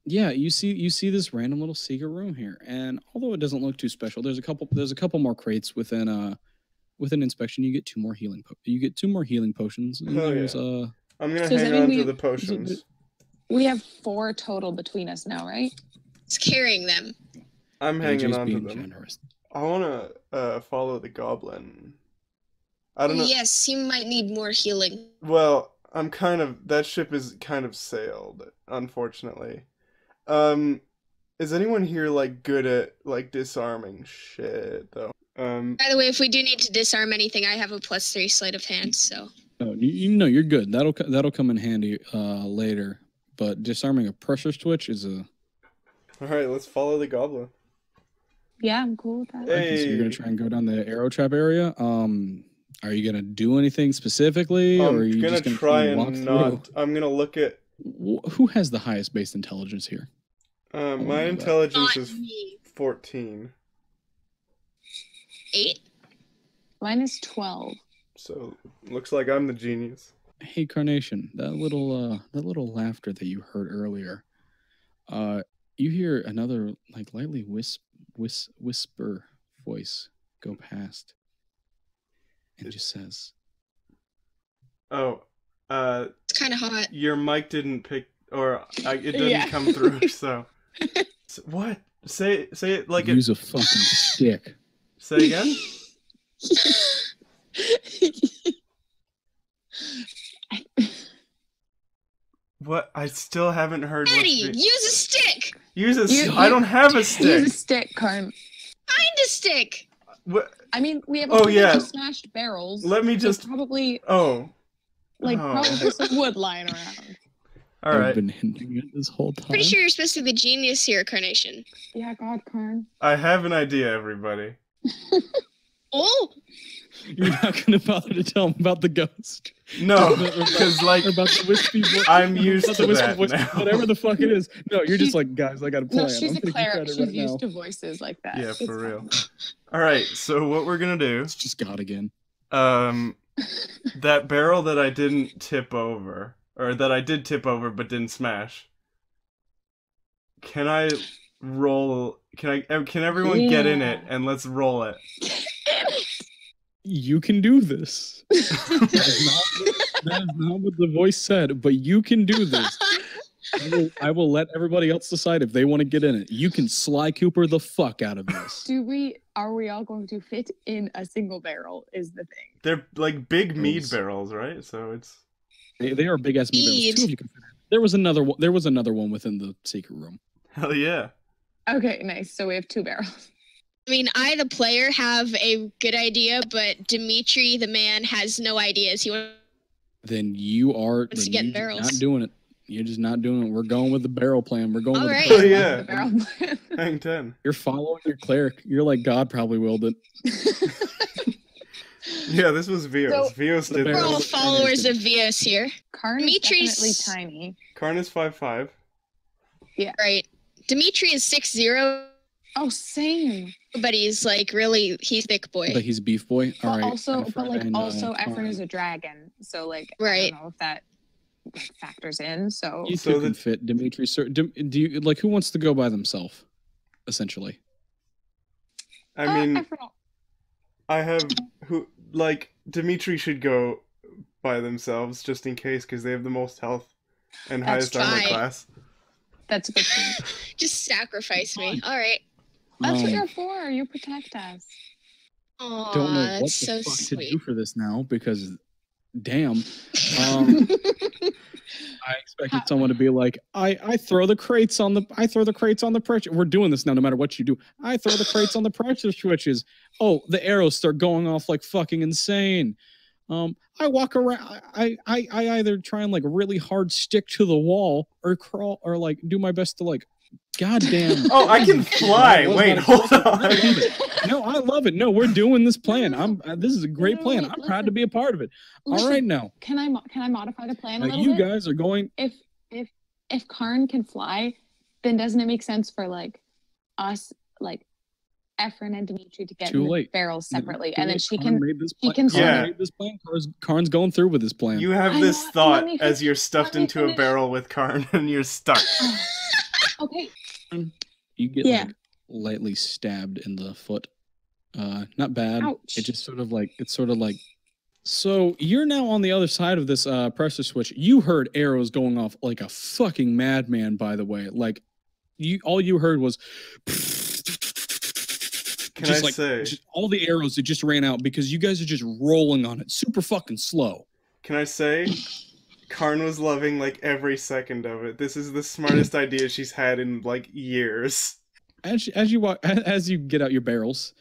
Yeah, you see this random little secret room here, and although it doesn't look too special, there's a couple more crates within inspection. You get 2 more healing potions. And there's, I'm gonna hang on to the potions. We have 4 total between us now, right? It's carrying them. I'm hanging on to them. Generous. I wanna follow the goblin. I don't know. Yes, he might need more healing. Well, that ship is kind of sailed, unfortunately. Is anyone here like good at like disarming shit though? By the way, if we do need to disarm anything, I have a +3 sleight of hand, so. Oh, you know you're good. That'll come in handy later. But disarming a pressure switch is a. All right, let's follow the goblin. Yeah, I'm cool with that. Hey. So you're gonna try and go down the arrow trap area. Are you gonna do anything specifically, or are you gonna just gonna try walk and through? not. I'm gonna look at. Who has the highest base intelligence here? My intelligence Not is me. 14. 8? Mine is 12. So looks like I'm the genius. Hey, Carnation, that little laughter that you heard earlier. You hear another like lightly whisper voice go past, and just says, Oh, It's kind of hot. your mic didn't pick, or it didn't Yeah. come through. So what? Say it like "Use a fucking stick." Say again. What? I still haven't heard. Eddie, what's use a stick! I don't have a stick. Use a stick, Karn. Find a stick! What? I mean, we have a Oh, bunch yeah. of smashed barrels. Let me so just. probably Oh. probably some wood lying around. All I've right. been hinting at this whole time. Pretty sure you're supposed to be the genius here, Carnation. Yeah, God, Karn. I have an idea, everybody. Oh! You're not gonna bother to tell him about the ghost. No, because like Or about the wispy voice. I'm used about to the wispy that voice, now. whatever the fuck it is. No, you're just like, guys, I got a plan. No, she's I'm a gonna cleric. credit She's right used now. to voices like that. Yeah, It's for real. fine. All right. So what we're gonna do? It's just God again. That barrel that I didn't tip over, or that I did tip over but didn't smash. Can I roll? Can everyone get in it and let's roll it? You can do this. That is not what the voice said, but you can do this. I will let everybody else decide if they want to get in it. You can Sly Cooper the fuck out of this. Are we all going to fit in a single barrel is the thing. They're like big mead Yes. barrels, right? So it's. They are big ass meat barrels. Mead. Two of you can fit in. There was another one within the secret room. Hell yeah. Okay, nice. So we have 2 barrels. I mean, I, the player, have a good idea, but Dmitry, the man, has no ideas. He wants Then you are to then get you're barrels. not doing it. You're just not doing it. We're going with the barrel plan. We're going All with right. the Oh plan. yeah. The barrel plan. Hang 10. You're following your cleric. You're like God probably willed it. Yeah, this was Vios. So- Vios did We're barrel- all this. followers of Vios here. Karn is Dimitri's- definitely tiny. Karn is 5'5". Right. Dmitry is 6'0", Oh, same. but he's like he's thick boy. But he's beef boy. All But right. also, Efren and, Efren is a dragon. So like, I Right. don't know if that like, factors in. So You So two can fit Dmitry. Sir, do you like who wants to go by themselves? Essentially, I mean, Efren, I have Dmitry should go by themselves just in case because they have the most health and That's highest armor fine. class. that's a good thing. Just sacrifice me. All right. That's what you're for. You protect us. Aw, don't know what the that's so fuck to sweet. do for this now because, damn, I expected someone to be like, I throw the crates on the pressure. We're doing this now, no matter what you do. I throw the crates on the pressure switches. Oh, the arrows start going off like fucking insane. I walk around. I either try and like really hard stick to the wall or crawl or like do my best to like, goddamn. Oh, I can fly. Wait, hold on. No, I love it. No, we're doing this plan. This is a great plan. I'm proud to be a part of it. All right, now. Can I modify the plan a little You bit? guys are going. If Karn can fly, then doesn't it make sense for like us, like Efren and Dmitry to get Too in the late. barrels separately, and then she Karn can. made this he plan. can Karn Yeah. made this plan. Karn's going through with this plan. You have I this know, thought let me as finish- you're stuffed let me into a finish. barrel with Karn and you're stuck. Okay. You get Yeah. like lightly stabbed in the foot. Not bad. Ouch. It's sort of like. So you're now on the other side of this pressure switch. You heard arrows going off like a fucking madman. By the way, like all you heard was. Can I say? Just all the arrows that just ran out because you guys are just rolling on it, super fucking slow. Can I say? Karn was loving like every second of it. This is the smartest idea she's had in like years. As you get out your barrels,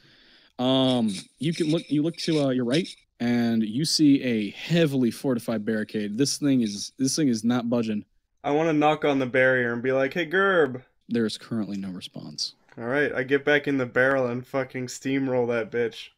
you look to your right, and you see a heavily fortified barricade. This thing is not budging. I want to knock on the barrier and be like, "Hey, Gerb." There is currently no response. All right, I get back in the barrel and fucking steamroll that bitch.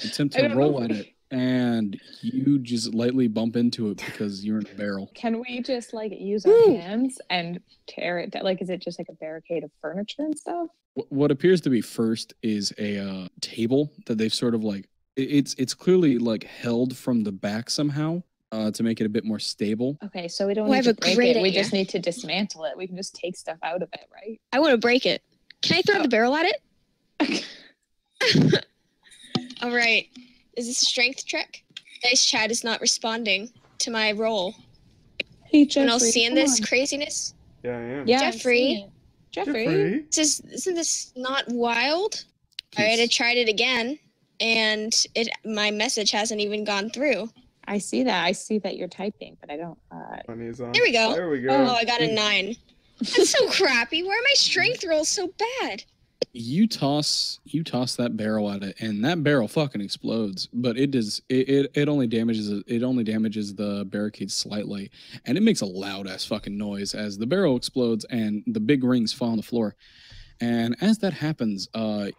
Attempt to roll at it, and you just lightly bump into it because you're in a barrel. Can we just like use our hands and tear it down? Like, is it just like a barricade of furniture and stuff? What appears to be first is a table that they've sort of like. It's clearly like held from the back somehow to make it a bit more stable. Okay, so we don't Well, I need have to a break great it. We idea. just need to dismantle it. We can just take stuff out of it, right? I want to break it. Can I throw the barrel at it? All right. Is this a strength check? Dice chat is not responding to my roll. Hey, Anyone else seeing this craziness? Yeah, I am. Yeah, Jeffrey. Jeffrey. Isn't this not wild? All right, I tried it again, and my message hasn't even gone through. I see that. I see that you're typing, but I don't. Money's on. There we go. There we go. Oh, I got a 9. That's so crappy. Why are my strength rolls so bad? You toss that barrel at it, and that barrel fucking explodes. But it only damages the barricade slightly, and it makes a loud ass fucking noise as the barrel explodes and the big rings fall on the floor. And as that happens,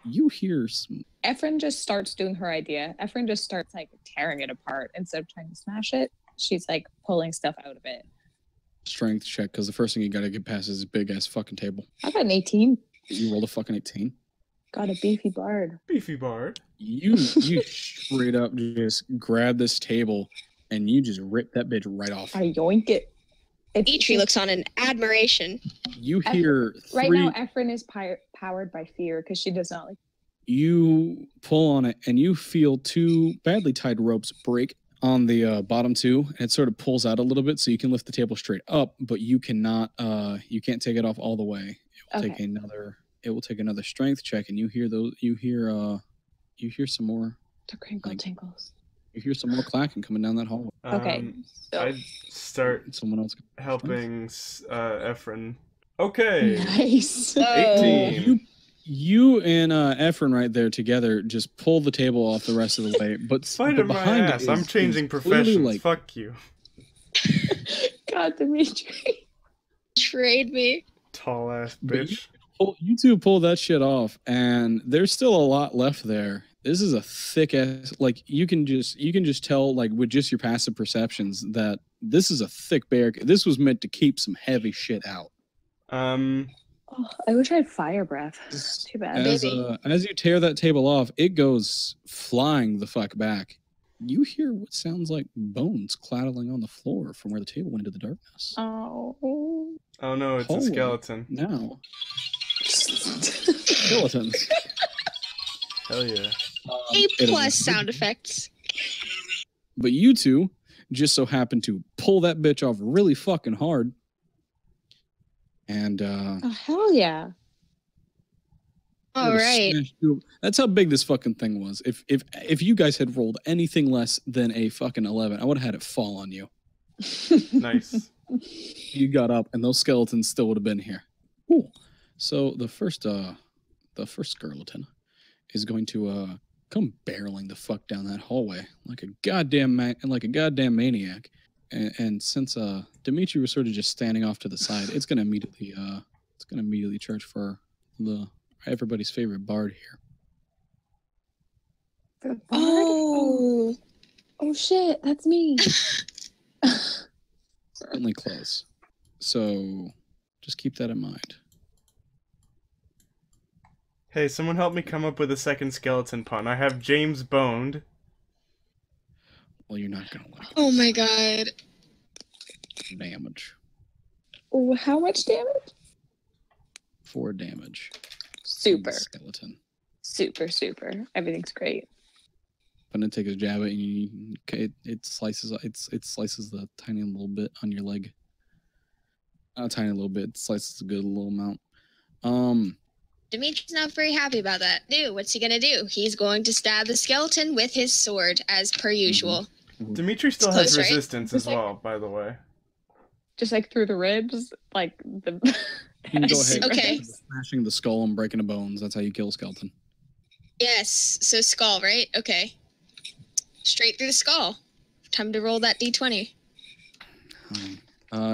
you hear some. Efren just starts doing her idea. Efren just starts like tearing it apart instead of trying to smash it. She's like pulling stuff out of it. Strength check, because the first thing you gotta get past is this big ass fucking table. How about an 18? You rolled a fucking 18. Got a beefy bard. Beefy bard. You straight up just grab this table and you just rip that bitch right off. I yoink it. Dmitry looks on in admiration. You hear right three. now. Efren is powered by fear because she does not like. You pull on it and you feel 2 badly tied ropes break on the bottom 2, and it sort of pulls out a little bit so you can lift the table straight up, but you cannot. You can't take it off all the way. It will take another strength check, and you hear some more. The crinkle tinkles. You hear some more clacking coming down that hallway. Okay, so I'd start Someone else helping Efren. Okay. nice. 18. You and Efren right there together just pull the table off the rest of the way, but Spider my behind ass. it I'm changing professions. Like, Fuck you. God, Dmitry. Trade me. Tall ass But bitch. you two pull that shit off, and there's still a lot left there. This is a thick ass. Like you can just tell, like with just your passive perceptions, that this is a thick barricade. This was meant to keep some heavy shit out. Oh, I wish I had fire breath. Too bad. As you tear that table off, it goes flying the fuck back. You hear what sounds like bones clattering on the floor from where the table went into the darkness. Oh. Oh no, it's a Holy. skeleton. Now, skeletons. Hell yeah. A+ sound effects. But you two just so happen to pull that bitch off really fucking hard. And Oh, hell yeah. All right. That's how big this fucking thing was. If you guys had rolled anything less than a fucking 11, I would have had it fall on you. Nice. You got up, and those skeletons still would have been here. Cool. So the first skeleton is going to come barreling the fuck down that hallway like a goddamn maniac. And since Dmitry was sort of just standing off to the side, it's gonna immediately charge for everybody's favorite bard here. The bard? Oh. Oh shit, that's me. Certainly close. So just keep that in mind. Hey, someone help me come up with a second skeleton pun. I have James boned. Well, you're not gonna like Oh my god. damage. Oh, how much damage? 4 damage. Super. Skeleton. Super. Everything's great. I'm gonna take a jab at you. It slices the tiny little bit on your leg. Not a tiny little bit. It slices a good little amount. Dimitri's not very happy about that. Dude, what's he gonna do? He's going to stab the skeleton with his sword, as per usual. Dmitry still It's has close, right? resistance as well, by the way. Just like through the ribs, like the. You can go ahead. Okay. Smashing the skull and breaking the bones. That's how you kill a skeleton. Yes. So skull, right? Okay. Straight through the skull. Time to roll that d20.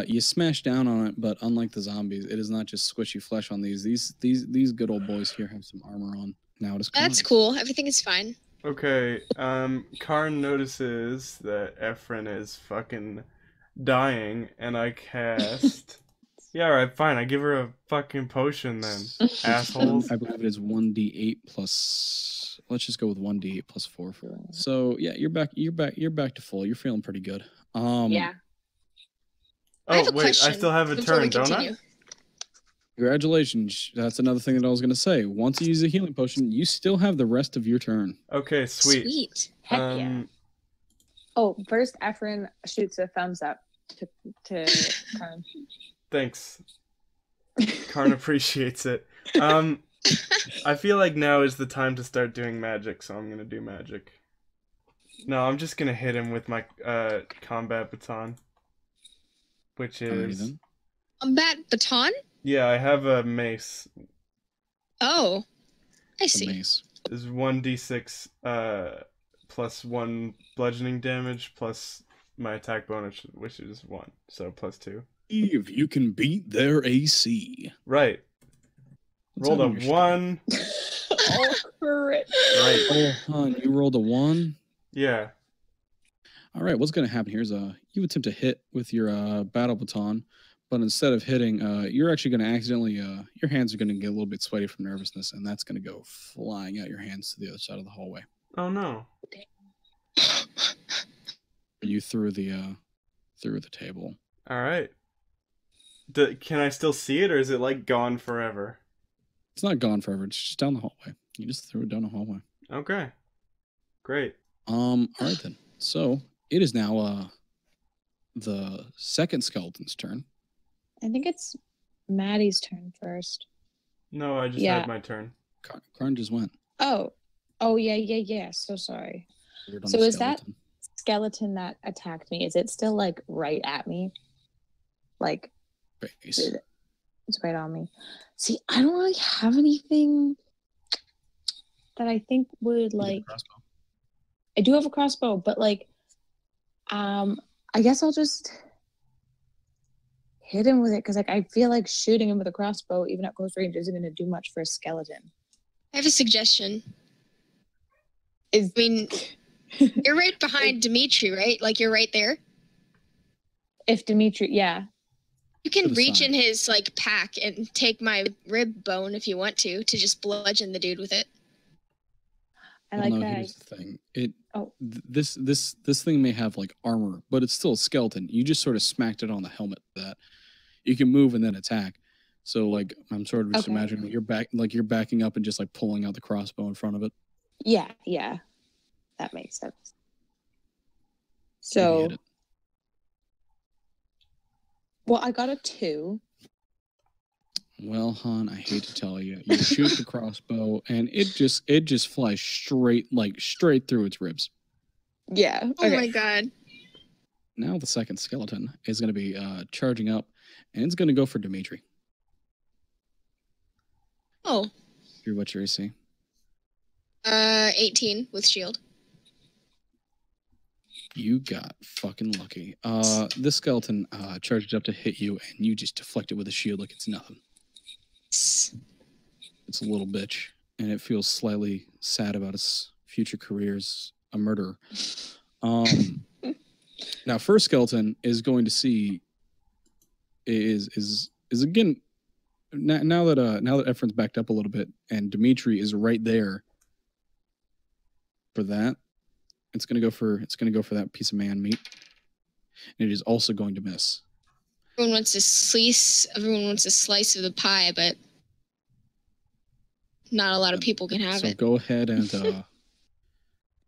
You smash down on it, but unlike the zombies, it is not just squishy flesh on these. These good old boys here have some armor on. Now it is. That's cool. Everything is fine. Okay, Karn notices that Efren is fucking dying, and I cast... Yeah, alright, fine, I give her a fucking potion then, assholes. I believe it is 1d8 plus... Let's just go with 1d8 plus 4. So, yeah, you're back to full. You're feeling pretty good. Yeah. I have Oh, a wait, question I still have a before we turn, don't I? continue. Congratulations. That's another thing that I was going to say. Once you use a healing potion, you still have the rest of your turn. Okay, sweet. Sweet. Heck yeah. Oh, first Efren shoots a thumbs up to Karn. Thanks. Karn appreciates it. I feel like now is the time to start doing magic, so I'm gonna do magic. No, I'm just gonna hit him with my combat baton. Which is... Combat baton? Yeah, I have a mace. Oh. I It's a see. mace. Is 1d6 plus 1 bludgeoning damage plus my attack bonus, which is 1, so plus 2. If you can beat their AC. Right. What's Rolled that a on your 1. Oh, crit. Right. Oh, hon, you rolled a 1. Yeah. All right, what's going to happen here is you attempt to hit with your battle baton, but instead of hitting, you're actually going to accidentally, your hands are going to get a little bit sweaty from nervousness, and that's going to go flying out your hands to the other side of the hallway. Oh no. You threw the table. All right. Can I still see it, or is it like gone forever? It's not gone forever. It's just down the hallway. You just threw it down the hallway. Okay. Great. All right then. So it is now the second skeleton's turn. I think it's Maddie's turn first. No, I just Yeah. had my turn. Karn just went. Oh, yeah. So sorry. Weird on So the is that skeleton. skeleton that attacked me? Is it still like right at me? Like Face. it's right on me. See, I don't really have anything that I think would You got a like. crossbow. I do have a crossbow, but like, I guess I'll just hit him with it because like I feel like shooting him with a crossbow, even at close range, isn't going to do much for a skeleton. I have a suggestion. Is I mean, you're right behind Dmitry, right? Like you're right there. if Dmitry, yeah, You To can the reach side. in his like pack and take my rib bone if you want to just bludgeon the dude with it. I Well, like no, that. here's the thing. Oh. This thing may have like armor, but it's still a skeleton. You just sort of smacked it on the helmet that you can move and then attack. So like I'm sort of just Okay. imagining you're backing up and just like pulling out the crossbow in front of it. Yeah, that makes sense. and you So, hit it. well, I got a 2. Well, hon, I hate to tell you, you shoot the crossbow and it just flies straight through its ribs. Yeah. Oh Okay. my god. Now the second skeleton is going to be charging up, and it's going to go for Dmitry. Oh. What's your AC? 18 with shield. You got fucking lucky. This skeleton charges up to hit you, and you just deflect it with a shield like it's nothing. It's a little bitch, and it feels slightly sad about its future career as a murderer. Now, first skeleton is going to see is again now that Efren's backed up a little bit, and Dmitry is right there for that. It's gonna go for that piece of man meat, and it is also going to miss. Everyone wants a slice of the pie, but not a lot of people can have So it. go ahead and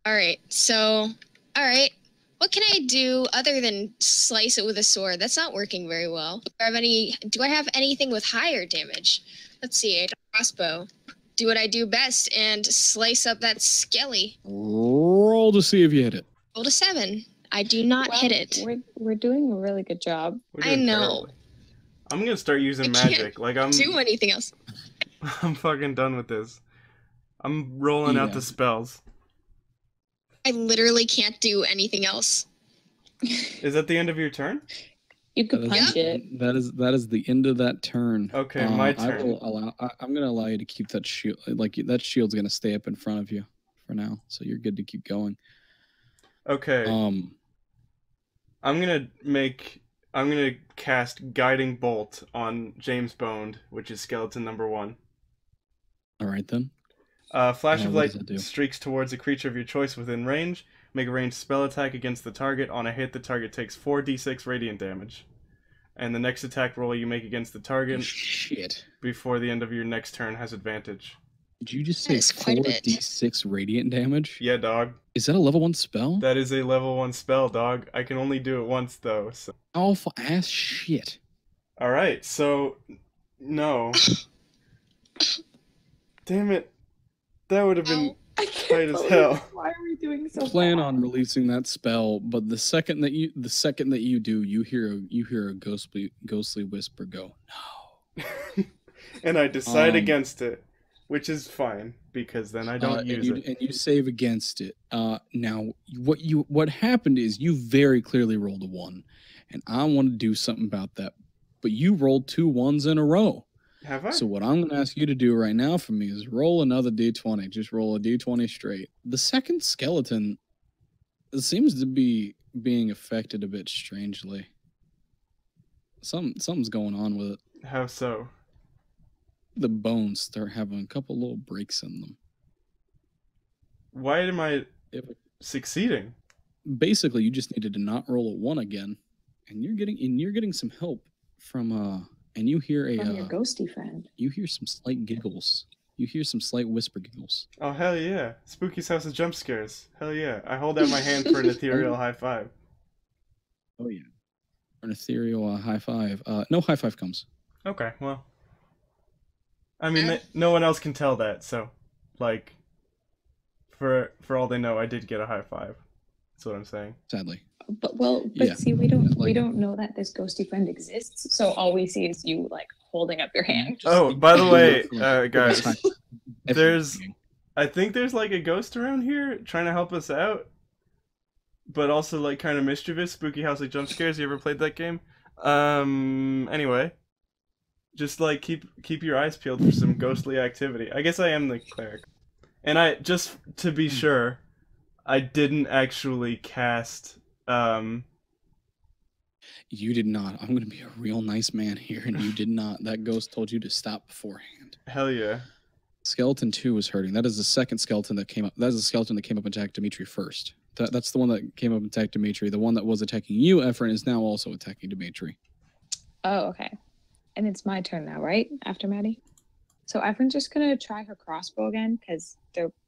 All right. What can I do other than slice it with a sword? That's not working very well. Do I have anything with higher damage? Let's see. I have a crossbow. Do what I do best and slice up that skelly. roll to see if you hit it. Rolled a 7. I do not Wow, hit it. We're doing a really good job. We're I doing know. terribly. I'm gonna start using I can't magic. Like I'm Do anything else. I'm fucking done with this. I'm rolling out Yeah. the spells. I literally can't do anything else. Is that the end of your turn? You could punch it. That is the end of that turn. Okay, my I turn. will allow. I'm gonna allow you to keep that shield. Like that shield's gonna stay up in front of you for now, so you're good to keep going. Okay. I'm gonna cast Guiding Bolt on James Bond, which is skeleton number 1. All right then. Flash of what light does that do? streaks towards a creature of your choice within range. Make a ranged spell attack against the target. On a hit, the target takes 4d6 radiant damage. And the next attack roll you make against the target Shit. before the end of your next turn has advantage. Did you just That say is quite a bit. 4d6 radiant damage? Yeah, dog. Is that a level 1 spell? That is a level 1 spell, dog. I can only do it once, though. So. Alpha ass shit. Alright, so... No. Damn it. That would have been Ow. I tight can't as believe hell. it. Why are we doing so Plan bad? on releasing that spell, but the second that you do, you hear a ghostly whisper go, "No." And I decide Um, against it, which is fine, because then I don't use it. And you save against it. Now what happened is you very clearly rolled a 1, and I want to do something about that. But you rolled 2 1s in a row. Have I? So what I'm going to ask you to do right now for me is roll another d20. Just roll a d20 straight. The second skeleton seems to be being affected a bit strangely. Something's going on with it. How so? The bones start having a couple little breaks in them. Why am I If- succeeding? Basically, you just needed to not roll a 1 again, and you're getting some help from and you hear From your ghosty friend. you hear some slight giggles. You hear some slight whisper giggles. Oh, hell yeah. Spooky's House of Jump Scares. Hell yeah. I hold out my hand for an ethereal high five. Oh yeah. An ethereal high five. No high five comes. Okay, well. I mean, no one else can tell that, so, like, for all they know, I did get a high five. That's what I'm saying. Sadly. But Yeah. see, we don't Like- know that this ghosty friend exists. So all we see is you like holding up your hand. Just Oh, by the way, guys, Every there's- game. I think there's, like, a ghost around here trying to help us out, but also, like, kind of mischievous. Spooky House of Jump Scares, you ever played that game? Anyway. Just, like, keep your eyes peeled for some ghostly activity. I guess I am the cleric. And just to be sure, I didn't actually cast, You did not. I'm gonna be a real nice man here, and you did not. That ghost told you to stop beforehand. hell yeah. Skeleton 2 is hurting. That is the second skeleton that came up. That is the skeleton that came up and attacked Dmitry first. That's the one that came up and attacked Dmitry. The one that was attacking you, Efren, is now also attacking Dmitry. Oh, okay. And it's my turn now, right? After Maddie. So Efren's just gonna try her crossbow again because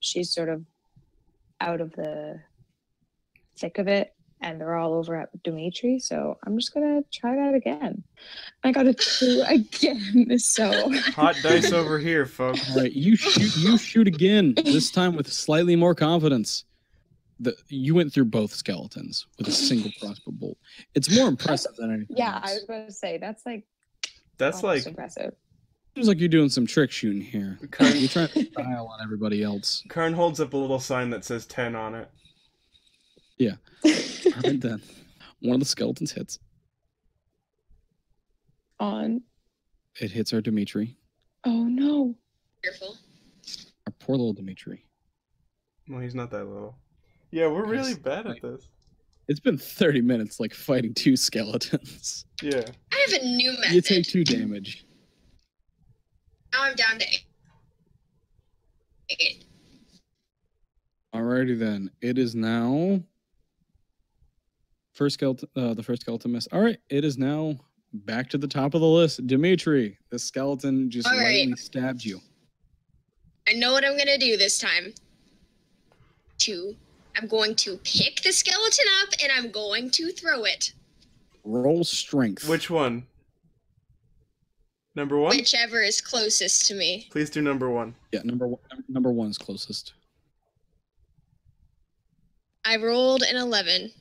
she's sort of out of the thick of it, and they're all over at Dmitry. So I'm just gonna try that again. I got a 2 again. So Hot dice over here, folks. All right, you shoot again. This time with slightly more confidence. You went through both skeletons with a single crossbow bolt. It's more impressive than anything. yeah, else. I was going to say that's That's almost like, impressive. Seems like you're doing some trick shooting here. Karn, You're trying to style on everybody else. Karn holds up a little sign that says 10 on it. All right then. One of the skeletons hits. On. It hits our Dmitry. Oh no. Careful. Our poor little Dmitry. Well, he's not that little. Yeah, we're really Yes, bad like- at this. It's been 30 minutes like fighting 2 skeletons. Yeah. I have a new method. You take 2 damage. Now I'm down to 8. Alrighty then. It is now the first skeleton miss. All right, it is now back to the top of the list. Dmitry, the skeleton just All right. lightly stabbed you. I know what I'm gonna do this time. I'm going to pick the skeleton up and I'm going to throw it. Roll strength. Which one? Number 1? Whichever is closest to me. Please do number 1. Yeah, number one is closest. I rolled an 11.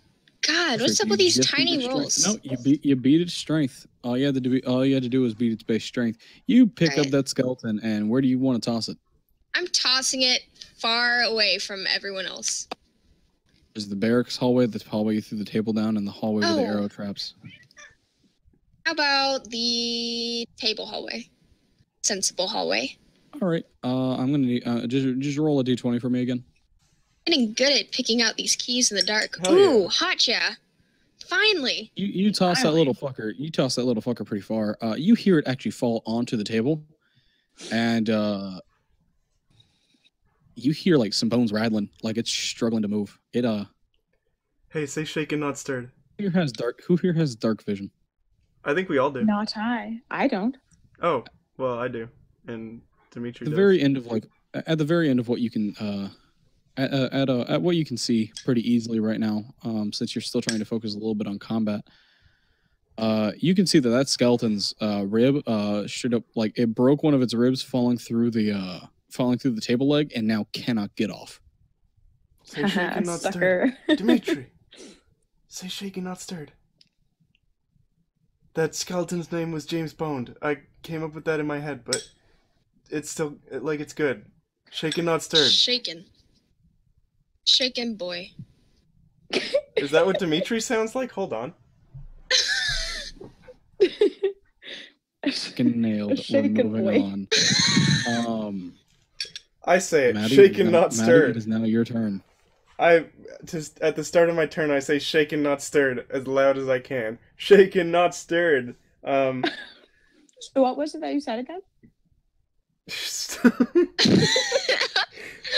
God, what's Perfect. up with You these just beat tiny its strength. rolls? No, you beat its strength. All you had to do was beat its base strength. You pick up Alright. that skeleton, and where do you want to toss it? I'm tossing it far away from everyone else. Is the barracks hallway, the hallway you threw the table down, and the hallway with the Oh. arrow traps? How about the table hallway? Sensible hallway. All right. I'm gonna need, just roll a d20 for me again. Getting good at picking out these keys in the dark. Hell Ooh, yeah. hot yeah. Finally. You toss that little fucker. You toss that little fucker pretty far. You hear it actually fall onto the table, and you hear like some bones rattling, like it's struggling to move. It Hey, say shaken, not stirred. Who here has dark vision? I think we all do. Not I. I don't. Oh, well, I do. And Dmitry At the does. very end of at the very end of what you can at what you can see pretty easily right now, since you're still trying to focus a little bit on combat. You can see that skeleton's rib straight up, like it broke one of its ribs falling through the table leg, and now cannot get off. Say shaken, not Sucker. stirred. Dmitry, say shaken, not stirred. That skeleton's name was James Bond. I came up with that in my head, but it's still, like, it's good. Shaken, not stirred. Shaken. Shaken boy. Is that what Dmitry sounds like? Hold on. Fucking nailed. We're Shaken moving boy. on. I say it. Maddie, Shaken, not Maddie, stirred. it is now your turn. At the start of my turn, I say shaken, not stirred as loud as I can. Shaken, not stirred. So what was it that you said again?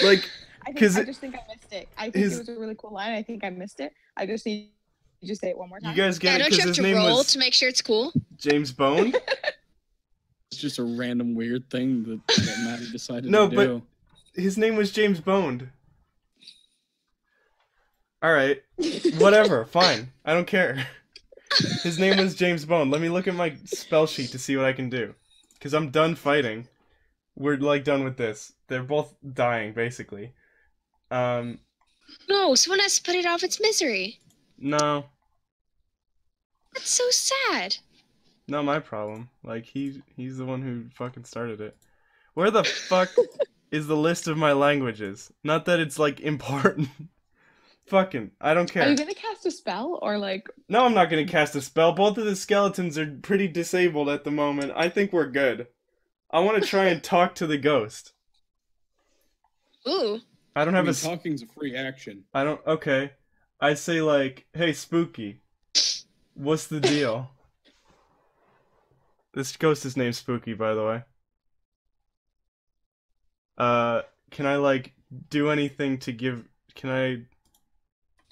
Like, I because just think I missed it. I think it was a really cool line. I think I missed it. I just need you to say it one more time. you guys Yeah, get it don't you because have his to name roll was to make sure it's cool? James Bond. It's just a random weird thing that Maddie decided No, to but do. his name was James Bond. Alright. Whatever. Fine. I don't care. His name was James Bond. Let me look at my spell sheet to see what I can do. Because I'm done fighting. We're, like, done with this. They're both dying, basically. No, someone has to put it off its misery. No. That's so sad. Not my problem. Like, he's the one who fucking started it. Where the fuck is the list of my languages? Not that it's, like, important. Fucking, I don't care. Are you gonna cast a spell or like? No, I'm not gonna cast a spell. Both of the skeletons are pretty disabled at the moment. I think we're good. I want to try and talk to the ghost. Ooh. I don't have a... Talking's a free action. I don't... Okay. I say, like, hey, Spooky. What's the deal? This ghost is named Spooky, by the way. Can I, like, do anything to give... Can I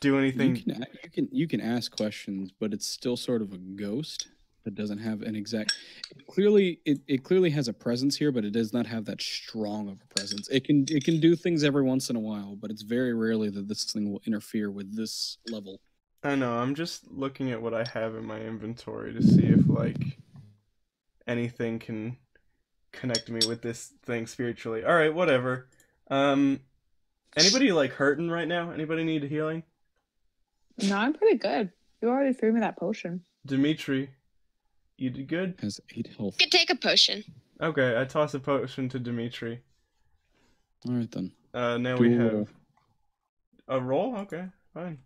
do anything? You can ask questions, but it's still sort of a ghost that doesn't have an exact. It clearly has a presence here, but it does not have that strong of a presence. It can do things every once in a while, but it's very rarely that this thing will interfere with this level. I know. I'm just looking at what I have in my inventory to see if like anything can connect me with this thing spiritually. All right, whatever. Anybody like hurting right now? Anybody need healing? No, I'm pretty good. You already threw me that potion. Dmitry, you did good? Has 8 health. You could take a potion. Okay, I toss a potion to Dmitry. All right then. Now Do we a have roll. a roll? Okay, fine.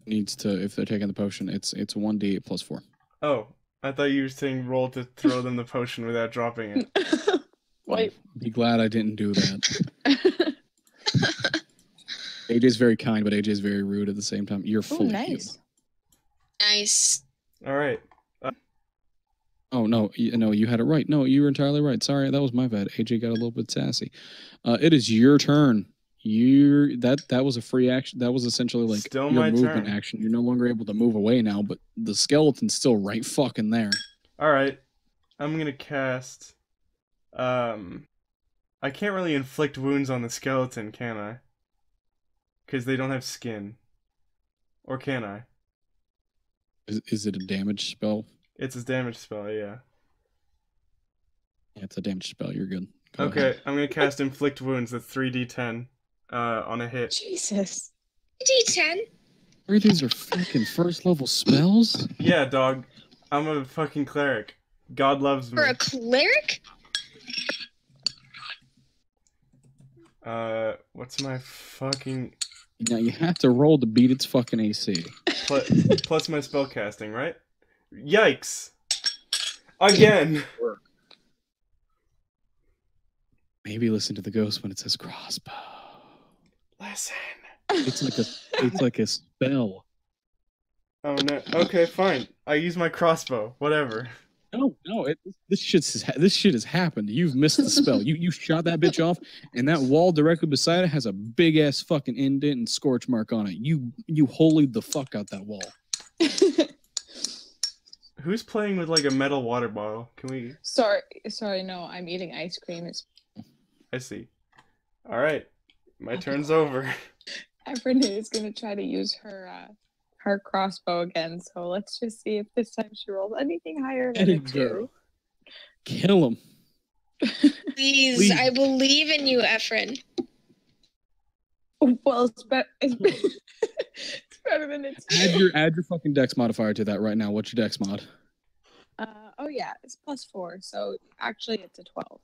Needs to, if they're taking the potion, it's 1d8 plus 4. Oh, I thought you were saying roll to throw them the potion without dropping it. Wait. Be glad I didn't do that. AJ's very kind, but AJ's very rude at the same time. You're Oh, fully nice. healed. Nice. All right. Oh no, you had it right. No, you were entirely right. Sorry, that was my bad. AJ got a little bit sassy. It is your turn. That was a free action. That was essentially like Still your my movement turn. action. You're no longer able to move away now, but the skeleton's still right fucking there. All right. I'm gonna cast. I can't really inflict wounds on the skeleton, can I? Because they don't have skin. Or can I? Is it a damage spell? It's a damage spell, yeah. Yeah, it's a damage spell. You're good. Go Okay, ahead. I'm gonna cast inflict wounds. That's 3d10 on a hit. Jesus. D10. These are fucking first level spells? Yeah, dog. I'm a fucking cleric. God loves me. For a cleric? What's my fucking... Now you have to roll to beat its fucking AC. Plus my spellcasting, right? Yikes! Again! Maybe listen to the ghost when it says crossbow. Listen. It's like a spell. Oh no. Okay, fine. I use my crossbow. Whatever. No, this shit has happened. You've missed the spell. You shot that bitch off, and that wall directly beside it has a big ass fucking indent and scorch mark on it. You holied the fuck out that wall. Who's playing with like a metal water bottle? Can we? Sorry, no, I'm eating ice cream. I see. All right, my turn's over. Efren is gonna try to use her crossbow again, so let's just see if this time she rolls anything higher than a 2. Kill him. Please, I believe in you, Efren. Well, it's better than it's. Add your fucking dex modifier to that right now. What's your dex mod? Oh yeah, it's +4, so actually it's a 12.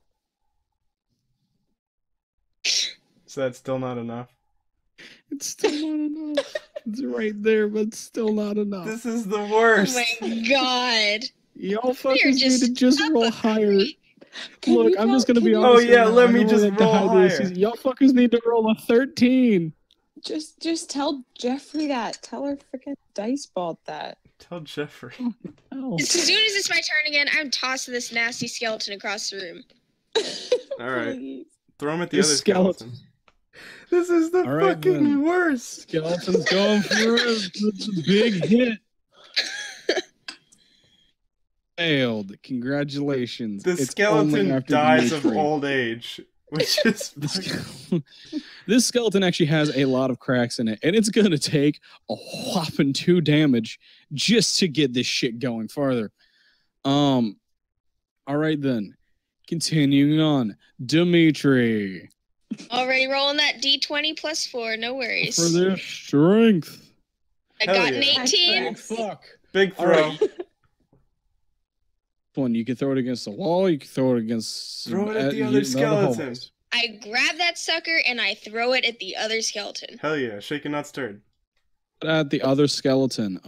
So that's still not enough. It's still not enough. It's right there, but it's still not enough. This is the worst. Oh my god. Y'all fuckers need to just roll higher. Look, I'm just gonna be honest. Oh yeah, right let now. me just roll higher. Y'all fuckers need to roll a 13. Just tell Jeffrey that. Tell her freaking dice balled that. Tell Jeffrey. Oh. As soon as it's my turn again, I'm tossing this nasty skeleton across the room. All right. Please. Throw him at the This other skeleton. This is the All right, fucking then. worst. Skeleton's going for it. It's a big hit. Failed. Congratulations. The It's only skeleton after dies of Dmitry. old age, which is This skeleton actually has a lot of cracks in it, and it's gonna take a whopping 2 damage just to get this shit going farther. All right then. Continuing on, Dmitry. Already rolling that D20 +4, no worries. For their strength. I Hell got an yeah. 18. Fuck. big All throw. right. One, you can throw it against the wall. You can throw it against. Throw it at the other skeleton. hallways. I grab that sucker and I throw it at the other skeleton. Hell yeah, shaken not stirred. At the other skeleton.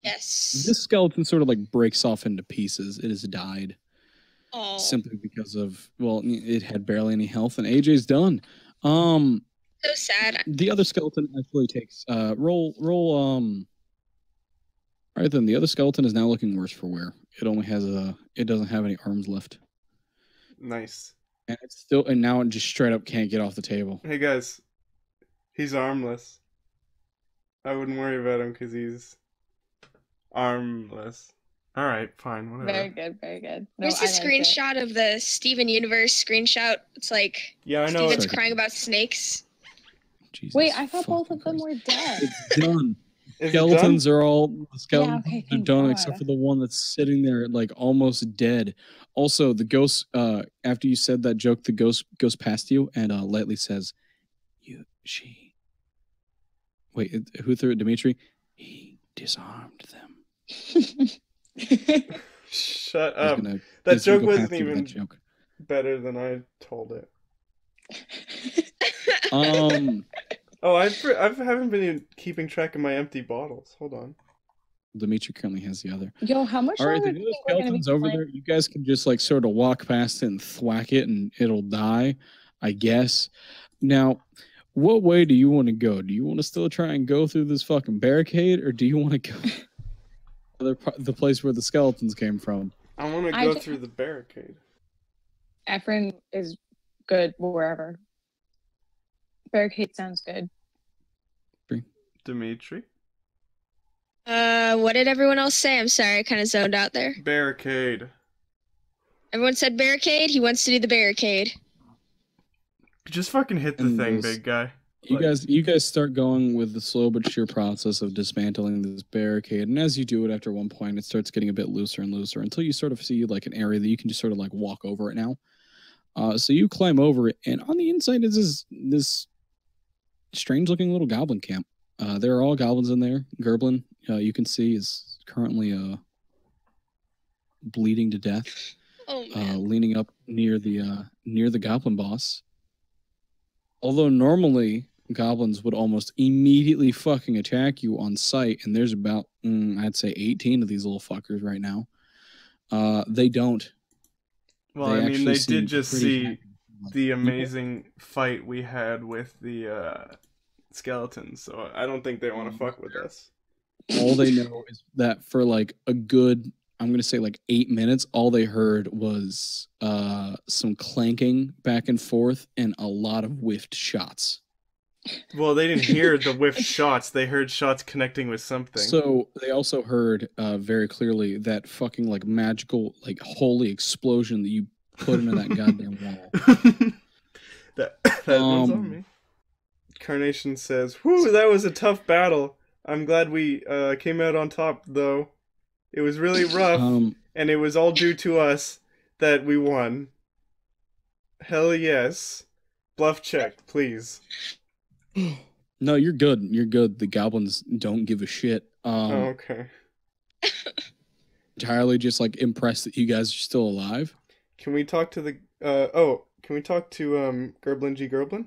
Yes. This skeleton sort of like breaks off into pieces. It has died Oh, simply because of it had barely any health, and AJ's done. so sad. The other skeleton actually takes roll. All right, then the other skeleton is now looking worse for wear. It only has it doesn't have any arms left, Nice. and now it just straight up can't get off the table. Hey guys, he's armless. I wouldn't worry about him because he's armless. All right, fine, whatever. Very good, very good. No, Here's a I like it. screenshot of the Steven Universe screenshot. It's like Yeah, I know. Steven's Sorry. crying about snakes. Jesus Wait, I thought both fucking of them Christ. were dead. It's done. Is it Skeletons are all the skeletons okay, are thank done God. except for the one that's sitting there like almost dead. Also, the ghost after you said that joke, the ghost goes past you and lightly says, she wait, who threw it? Dmitry? He disarmed them. done? Shut He's up. gonna- That he's gonna joke go wasn't past you with even that joke. better than I told it. Oh, I haven't been keeping track of my empty bottles. Hold on. Dmitry currently has the other. Yo, how much All right, longer the do other you think we're gonna be skeleton's over playing? there. You guys can just like sort of walk past it and thwack it, and it'll die, I guess. Now, what way do you want to go? Do you want to still try and go through this fucking barricade, or do you want to go the place where the skeletons came from? I want to I go just- through the barricade. Efren is good wherever. Barricade sounds good. Dmitry? What did everyone else say? I'm sorry, I kind of zoned out there. Barricade. Everyone said barricade. He wants to do the barricade. Just fucking hit the And thing, those- big guy. You guys start going with the slow but sure process of dismantling this barricade, and as you do it, after one point, it starts getting a bit looser and looser until you sort of see like an area that you can just sort of like walk over it now. So you climb over it, and on the inside is this strange-looking little goblin camp. There are all goblins in there. Gerblin, you can see, is currently bleeding to death, Oh man. leaning up near the goblin boss. Although normally goblins would almost immediately fucking attack you on sight, and there's about I'd say 18 of these little fuckers right now. They don't. Well, They I mean, actually they seem did just pretty see happy. the amazing fight we had with the skeletons, so I don't think they want to fuck with us. All they know is that for like a good, I'm gonna say like 8 minutes, all they heard was some clanking back and forth and a lot of whiffed shots. Well, they didn't hear the whiff shots. They heard shots connecting with something. So they also heard very clearly that fucking like magical, like holy explosion that you put into that goddamn wall. that one's on me. Carnation says, "Whew, that was a tough battle. I'm glad we came out on top, though. It was really rough, and it was all due to us that we won. Hell yes. Bluff check, please." No, you're good. You're good. The goblins don't give a shit. Okay. Entirely just like impressed that you guys are still alive. Can we talk to the can we talk to Gerblin G Gerblin?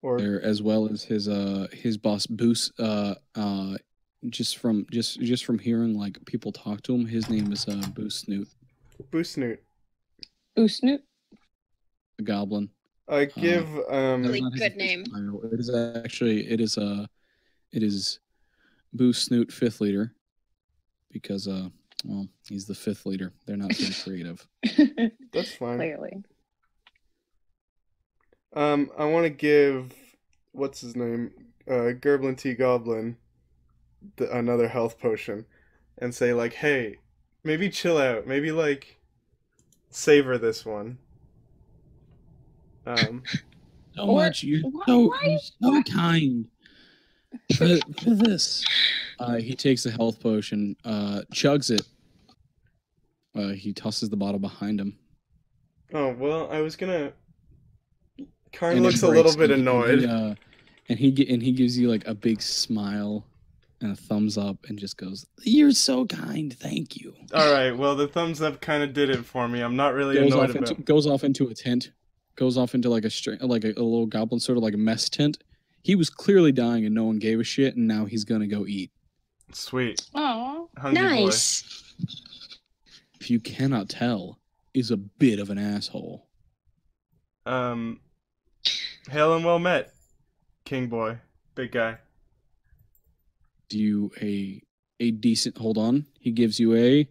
Or There, as well as his boss Boos. Just from hearing like people talk to him, his name is Boos Snoot, Boosnoot. Snoot. the goblin. I give Really Not his good name. title. It is Boos Snoot, 5th leader, because well, he's the 5th leader. They're not very creative. that's fine. Clearly. I want to give what's his name, Gerblin T Goblin, another health potion, and say like, hey, maybe chill out, maybe like savor this one. So much. You're so kind. For this. He takes the health potion, chugs it. He tosses the bottle behind him. Oh well, I was gonna. Karn And it looks a little breaks, bit and annoyed. He gives you like a big smile and a thumbs up and just goes, "You're so kind, thank you." All right, well the thumbs up kind of did it for me. I'm not really annoyed about. Goes off into a tent, goes off into like a little goblin sort of like a mess tent. He was clearly dying and no one gave a shit, and now he's gonna go eat. Sweet. Aw. Hungry Nice. If you cannot tell, is a bit of an asshole. boy. Hail and well met, King Boy, big guy. Do you a decent? Hold on. He gives you a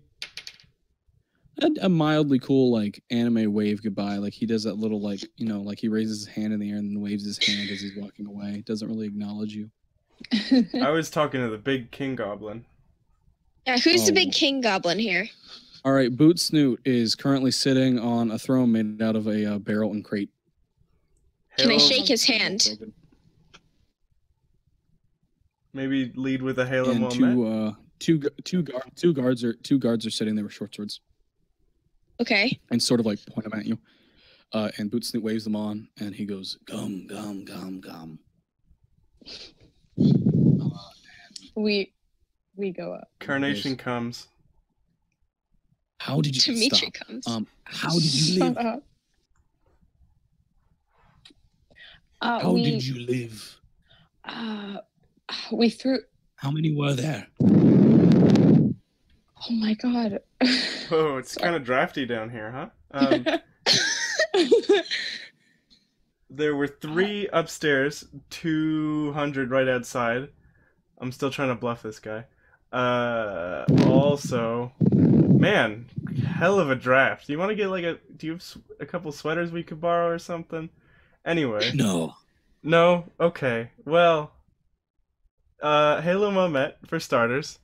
mildly cool like anime wave goodbye. Like he does that little like like he raises his hand in the air and then waves his hand as he's walking away. Doesn't really acknowledge you. I was talking to the big King Goblin. Yeah, who's the Oh. big king goblin here? All right, Boot Snoot is currently sitting on a throne made out of a barrel and crate. Can I Hail- shake his hand? Maybe lead with a hail and And well met. two guards are sitting there with short swords Okay. and sort of like point them at you. And Boot Snoot waves them on, and he goes, "Gum, gum, gum, gum." We go up. Carnation comes. How did you Dmitry stop? comes. How did you Shut live? up. How did you live? We threw. How many were there? Oh my god. Oh, it's kind of drafty down here, huh? There were 3 upstairs, 200 right outside. I'm still trying to bluff this guy. Also, man, hell of a draft. Do you want to get like do you have a couple sweaters we could borrow or something? Anyway. No. No? Okay. Well, Halo Momet, for starters.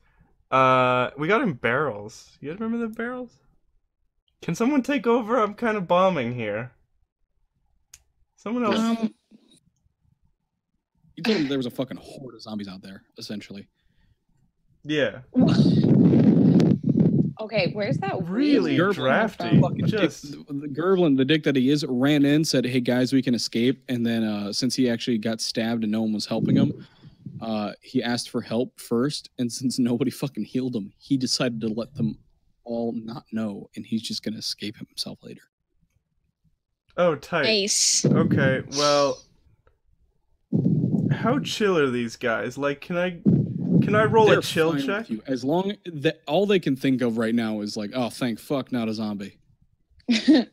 We got him barrels. You guys remember the barrels? Can someone take over? I'm kind of bombing here. Someone else. You told him there was a fucking horde of zombies out there, essentially. Yeah. Oh, Okay, where's that Really weed drafty. from? Just The Gerblin, the dick that he is, ran in, said, "Hey guys, we can escape." And then since he actually got stabbed and no one was helping him, he asked for help first. And since nobody fucking healed him, he decided to let them all not know, and he's just gonna escape himself later. oh tight. Nice. Okay, well, how chill are these guys? Like, can I roll They're a chill fine check? with you. As long that all they can think of right now is like, "Oh, thank fuck, not a zombie."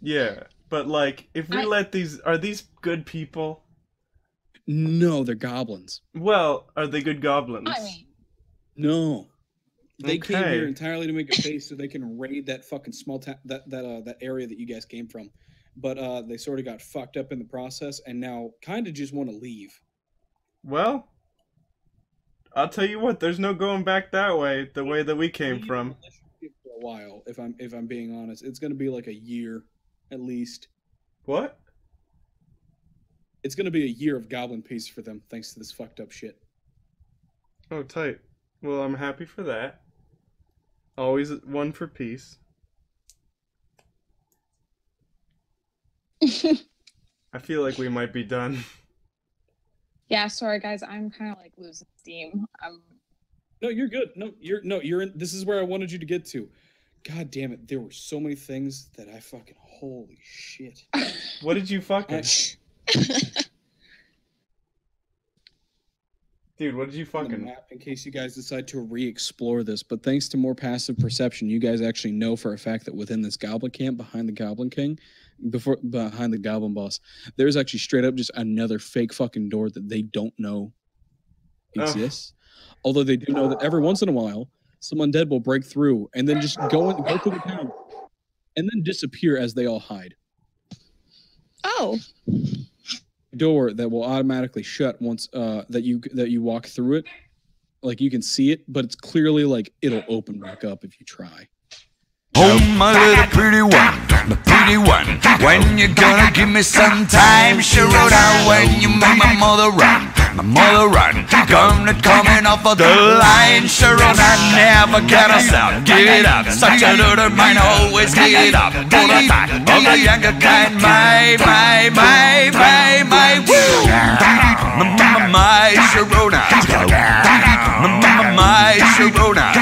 Yeah, but like, if we are these good people? No, they're goblins. Well, are they good goblins? I mean, No, they came Okay. here entirely to make a base so they can raid that fucking small town, that area that you guys came from. But they sort of got fucked up in the process, and now kind of just want to leave. Well, I'll tell you what. There's no going back that way. The way that we came from. For a while, if I'm being honest, it's gonna be like a year, at least. What? It's gonna be a year of goblin peace for them, thanks to this fucked up shit. Oh, tight. Well, I'm happy for that. Always one for peace. I feel like we might be done. yeah, sorry guys, I'm kind of like losing steam. No, you're good. You're in. This is where I wanted you to get to. God damn it! There were so many things that I fucking holy shit. What did you fucking? Dude, what did you On the fucking? map in case you guys decide to re-explore this, but thanks to more passive perception, you guys actually know for a fact that within this goblin camp behind the Goblin King, behind the Goblin Boss, there's actually straight up just another fake fucking door that they don't know exists. Although they do know that every once in a while, some undead will break through and then just go through the town and then disappear as they all hide. Oh, Door that will automatically shut once that you walk through it. Like you can see it, but it's clearly like it'll open back up if you try. Oh, my little pretty one, my pretty one. When you gonna give me some time? Sharona, when you make my mother run, coming off of the line. Sharona, never get us out, give it up. Such a little mind, always give it up. For the time of the younger kind, my, woo. My Sharona, my Sharona.